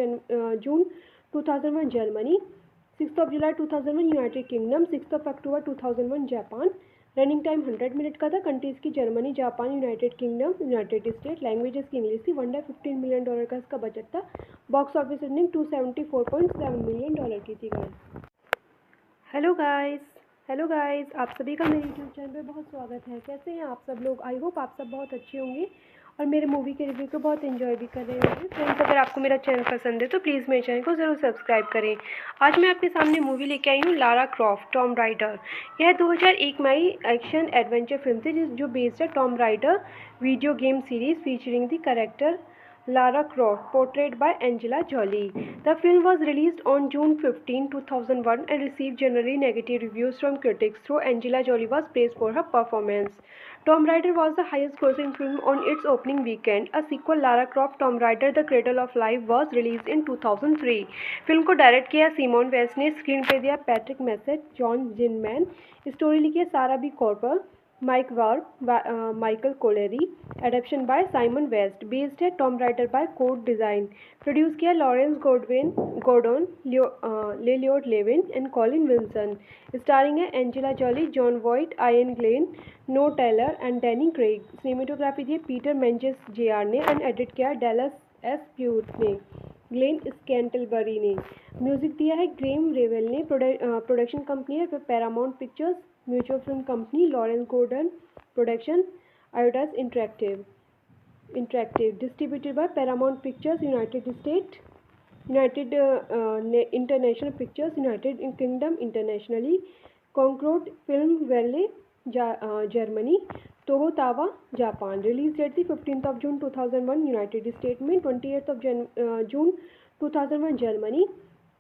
June 2001 Germany, 6th of July 2001 United kingdom, 6th of October 2001 Japan, running time 100 minute का था, countries की Germany, Japan, United Kingdom, United state, languages की English थी, $115 million का इसका budget था, box office running $274.7 million की थी गाइस। हेलो गाइस, आप सभी का मेरे यूट्यूब चैनल पे बहुत स्वागत है। कैसे हैं आप सब लोग? आई होप आप सब बहुत अच्छे होंगे और मेरे मूवी के रिव्यू को बहुत एंजॉय भी कर रहे होंगे। फ्रेंड्स, अगर आपको मेरा चैनल पसंद है तो प्लीज़ मेरे चैनल को ज़रूर सब्सक्राइब करें। आज मैं आपके सामने मूवी लेके आई हूँ लारा क्रॉफ्ट टॉम राइडर। यह 2001 में आई एक्शन एडवेंचर फिल्म थी जो बेस्ड है Tom rider video game series featuring the character Lara Croft, portrayed by Angela Jolie. The film was released on June 15, 2001 and received generally negative reviews from critics, though Angela Jolie was praised for her performance. Tomb Raider was the highest grossing film on its opening weekend. A sequel, Lara Croft Tomb Raider The Cradle of Life, was released in 2003. Film को direct किया Simon West ने, screen पे दिया Patrick Massett, John Zinman, story लिखी है Sara B Cooper, Mike Werb Michael Colleary, adaptation by Simon West, based है Tom Raider by code Design, produce किया Lawrence Gordon, Lloyd Levin and Colin Wilson, starring है Angela Jolie, Jon Voight, Iain Glen, Noah Taylor and Danny Craig, cinematography दी Peter Menzies JR ने and edit किया Dallas S Puett ने, Glen Scantlebury ने, music दिया है Graeme Revell ने, production company है Paramount Pictures, Mutual Film Company Lawrence Gordon, production Eidos interactive, distributed by Paramount Pictures United State, United International Pictures, United Kingdom internationally, Concorde film वैले Germany, Toho Towa Japan, release date थी 15th of June 2001 United State में, 28th of June 2001 Germany,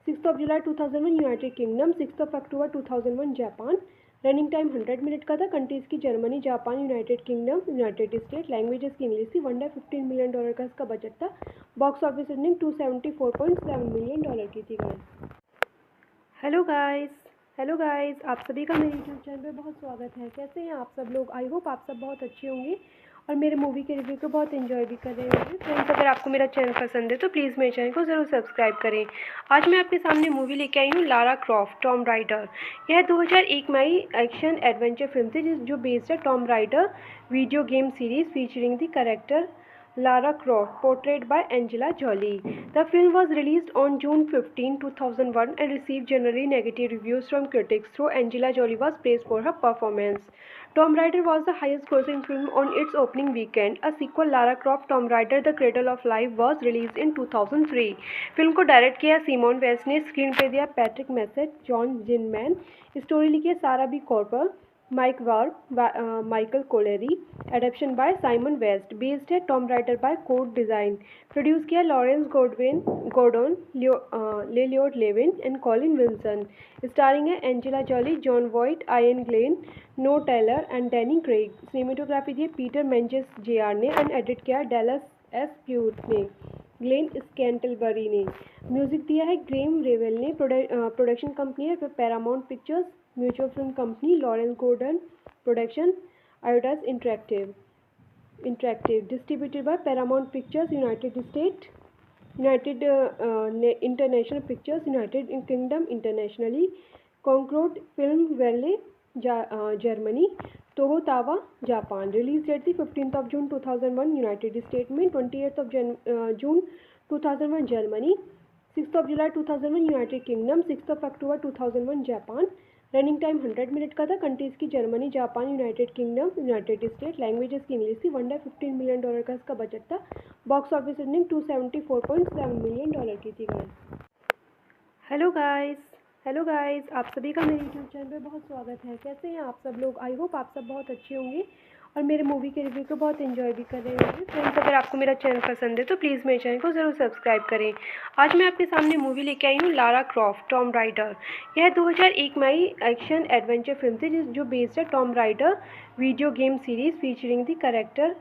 6th of July 2001 United kingdom, 6th of October 2001 Japan, running time 100 minute का था। Countries की Germany, Japan, United Kingdom, United state. Languages की English थी। One day $15 million का इसका budget था। Box office running $274.7 million की थी guys. Hello guys, hello guys, आप सभी का मेरे यूट्यूब चैनल पे बहुत स्वागत है। कैसे हैं आप सब लोग? आई होप आप सब बहुत अच्छे होंगे और मेरे मूवी के रिव्यू को बहुत एंजॉय भी कर रहे होंगे। फ्रेंड्स, अगर आपको मेरा चैनल पसंद है तो प्लीज़ मेरे चैनल को ज़रूर सब्सक्राइब करें। आज मैं आपके सामने मूवी लेके आई हूँ लारा क्रॉफ्ट टॉम राइडर। यह 2001 में आई एक्शन एडवेंचर फिल्म थी जो बेस्ड है Tom rider video game series featuring the character Lara Croft, portrayed by Angela Jolie. The film was released on June 15, 2001 and received generally negative reviews from critics, though Angela Jolie was praised for her performance. Tomb Raider was the highest grossing film on its opening weekend. A sequel, Lara Croft Tomb Raider The Cradle of Life, was released in 2003. Film को direct किया Simon West ने, screen पे दिया Patrick Massett, John Zinman, story लिखी है Sara B Cooper, Mike Werb, Michael Colleary, adaptation by Simon West, based है Tom Raider by code Design, produce किया Lawrence Gordon, Lloyd Levin and Colin Wilson, starring है Angela Jolie, Jon Voight, Iain Glen, Noah Taylor and Danny Craig. Cinematography दी Peter Menzies JR ने and edit किया Dallas S Puett ने, Glen Scantlebury ने। Music दिया है Graeme Revell ने। Production company है Paramount Pictures, Mutual Film Company, Lawrence Gordon Production, Eidos interactive, distributed by Paramount Pictures, United State, United International Pictures, United Kingdom internationally, Concorde film वैले Germany, Toho Towa Japan. Release date थी 15 जून 2001 United State में, 28 जून 2001 Germany, 6 जुलाई 2001 United Kingdom, 6 अक्टूबर 2001 Japan. Running time 100 minute का था। Countries की Germany, Japan, United Kingdom, United state. Languages की इंग्लिश थी। वन डे $15 मिलियन का इसका बजट था। बॉक्स ऑफिस रनिंग $274.7 मिलियन की थी guys. Hello guys, hello guys, आप सभी का मेरे यूट्यूब चैनल पे बहुत स्वागत है। कैसे हैं आप सब लोग? आई होप आप सब बहुत अच्छे होंगे और मेरे मूवी के रिव्यू को बहुत एंजॉय भी कर रहे होंगे। फ्रेंड्स, अगर आपको मेरा चैनल पसंद है तो प्लीज़ मेरे चैनल को ज़रूर सब्सक्राइब करें। आज मैं आपके सामने मूवी लेके आई हूँ लारा क्रॉफ्ट टॉम राइडर। यह 2001 में आई एक्शन एडवेंचर फिल्म थी जो बेस्ड है Tom rider video game series featuring the character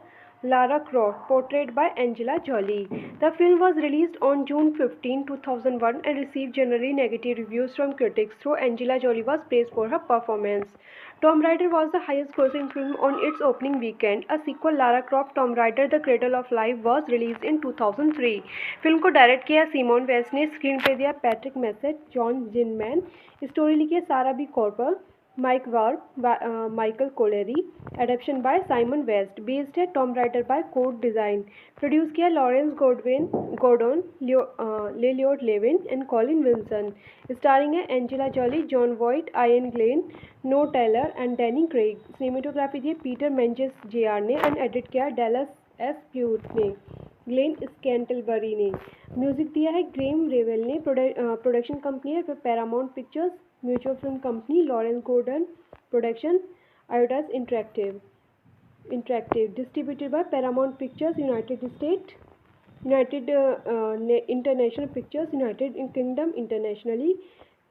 Lara Croft, portrayed by Angela Jolie. The film was released on June 15, 2001 and received generally negative reviews from critics, though Angela Jolie was praised for her performance. Tomb Raider was the highest grossing film on its opening weekend. A sequel, Lara Croft Tomb Raider The Cradle of Life, was released in 2003. Film को direct किया Simon West ने, screen पे दिया Patrick Massett, John Zinman, story लिखी है Sara B Cooper, Mike Werb, Michael Colleary, adaptation by Simon West, based है Tom Raider by code Design, produce किया Lawrence Gordon, Lloyd Levin and Colin Wilson, starring है Angela Jolie, Jon Voight, Iain Glen, Noah Taylor and Danny Craig. Cinematography दी Peter Menzies JR ने and edit किया Dallas S Puett ने, Glen Scantlebury ने। Music दिया है Graeme Revell ने। Production company है Paramount Pictures, Mutual Film Company, Lawrence Gordon Production, Eidos interactive, distributed by Paramount Pictures, United State, United International Pictures, United Kingdom internationally,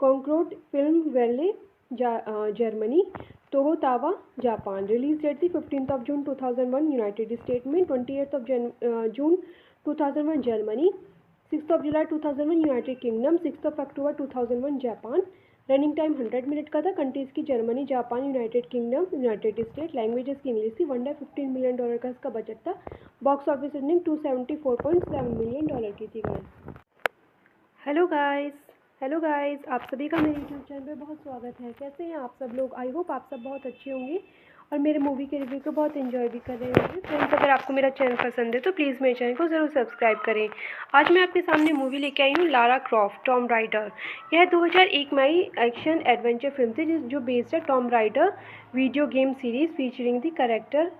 Concorde film वैले Germany, Toho Towa Japan. Release date थी 15 जून 2001 United State में, 28 जून 2001 Germany, 6 जुलाई 2001 United Kingdom, 6 अक्टूबर 2001 Japan. Running time 100 minute का था। Countries की Germany, Japan, United Kingdom, United state. Languages की इंग्लिश थी। वन डे $15 मिलियन का इसका बजट था। बॉक्स ऑफिस रनिंग $274.7 मिलियन की थी guys. Hello guys, hello guys, आप सभी का मेरे यूट्यूब चैनल पे बहुत स्वागत है। कैसे हैं आप सब लोग? आई होप आप सब बहुत अच्छे होंगे और मेरे मूवी के रिव्यू को बहुत एंजॉय भी कर रहे होंगे। फ्रेंड्स, अगर आपको मेरा चैनल पसंद है तो प्लीज़ मेरे चैनल को ज़रूर सब्सक्राइब करें। आज मैं आपके सामने मूवी लेके आई हूँ लारा क्रॉफ्ट टॉम राइडर। यह 2001 में आई एक्शन एडवेंचर फिल्म थी जो बेस्ड है Tom rider video game series featuring the character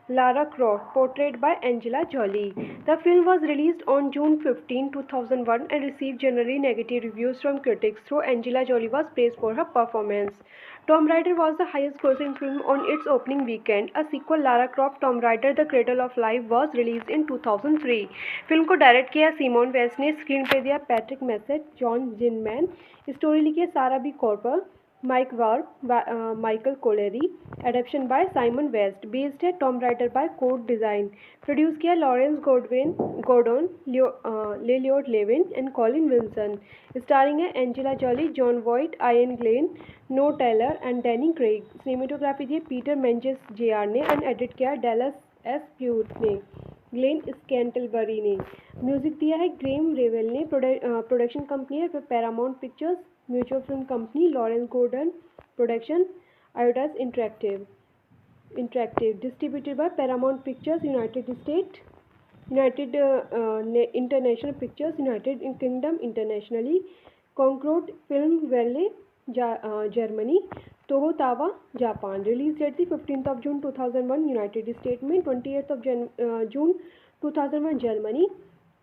Lara Croft, portrayed by Angela Jolie. The film was released on June 15, 2001 and received generally negative reviews from critics, though Angela Jolie was praised for her performance. Tomb Raider was the highest grossing film on its opening weekend. A sequel, Lara Croft Tomb Raider The Cradle of Life, was released in 2003. Film को direct किया Simon West ने, screen पे दिया Patrick Massett, John Zinman, story लिखी है Sara B कॉर्पर, Mike Warp, Michael Collery, adaptation by Simon West, based है Tomb Raider by Code Design, produce किया Lawrence Gordon, Lloyd Levin and Colin Wilson, starring है Angela Jolie, Jon Voight, Iain Glen, Noah Taylor and Danny Craig, cinematography दी Peter Menzies JR ने and edit किया Dallas S Puett ने, Glen Scantlebury ने, music दिया है Graeme Revell ने, production company है Paramount Pictures, Mutual Film Company Lawrence Gordon production, Eidos interactive distributed by Paramount Pictures United State, United International Pictures United Kingdom internationally, Concorde film वैले Germany, Toho Towa Japan, release date थी 15 जून 2001 United State में, 28 जून 2001 Germany,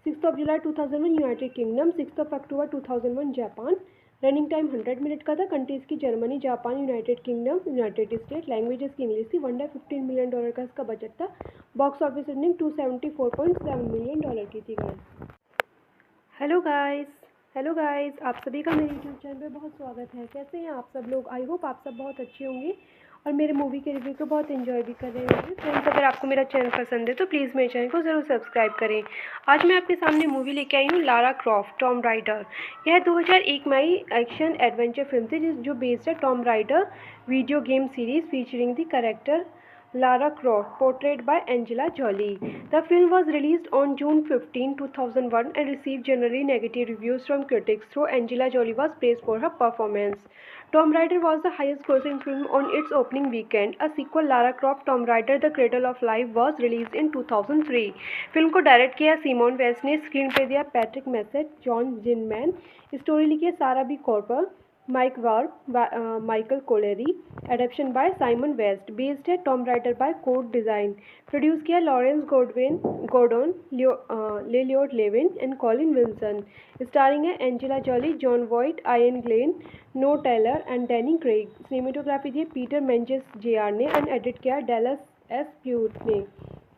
6 जुलाई 2001 United Kingdom, 6 अक्टूबर 2001 Japan, running time 100 minute का था, countries की Germany, Japan, United Kingdom, United state, languages की इंग्लिश थी, वन डे $15 मिलियन का इसका बजट था, बॉक्स ऑफिस रनिंग $274.7 मिलियन की थी गाइस। हेलो गाइस, आप सभी का मेरे यूट्यूब चैनल पे बहुत स्वागत है। कैसे हैं आप सब लोग? आई होप आप सब बहुत अच्छे होंगे और मेरे मूवी के रिव्यू को बहुत एंजॉय भी कर रहे होंगे। फ्रेंड्स, अगर आपको मेरा चैनल पसंद है तो प्लीज़ मेरे चैनल को ज़रूर सब्सक्राइब करें। आज मैं आपके सामने मूवी लेके आई हूँ लारा क्रॉफ्ट टॉम राइडर। यह 2001 में आई एक्शन एडवेंचर फिल्म थी जो बेस्ड है Tom rider video game series featuring the character Lara Croft, portrayed by Angela Jolie. The film was released on June 15, 2001 and received generally negative reviews from critics, though Angela Jolie was praised for her performance. Tomb Raider was the highest grossing film on its opening weekend. A sequel, Lara Croft Tomb Raider The Cradle of Life, was released in 2003. Film को direct किया Simon West ने, screen पे दिया Patrick Massett, John Zinman, story लिखी है Sara B Cooper, Mike Werb, Michael Colleary, adaptation by Simon West, based है Tom Raider by code Design, produce किया Lawrence Gordon, Lloyd Levin and Colin Wilson, starring है Angela Jolie, Jon Voight, Iain Glen, Noah Taylor and Danny Craig, cinematography दी Peter Menzies JR ने and edit किया Dallas S Puett ने,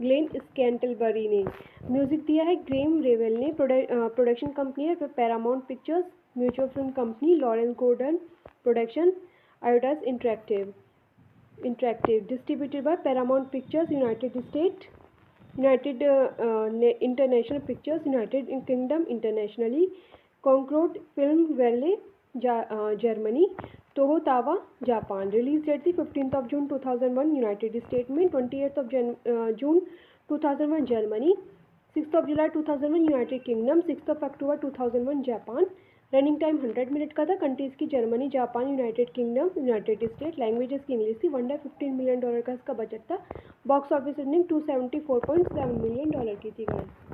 Glen Scantlebury ने, music दिया है Graeme Revell ने, production company है Paramount Pictures, Mutual Film Company Lawrence Gordon production, Eidos interactive distributed by Paramount Pictures United State, United International Pictures United Kingdom internationally, Concorde film वैले Germany, Toho Towa Japan, release date थी 15 जून 2001 United State में, 28 जून 2001 Germany, 6 जुलाई 2001 United Kingdom, 6 अक्टूबर 2001 Japan, running time 100 minute का था, countries की Germany, Japan, United Kingdom, United state, languages की इंग्लिश थी, वन डे $15 मिलियन का इसका बजट था, बॉक्स ऑफिस रनिंग $274.7 मिलियन की थी गाइस।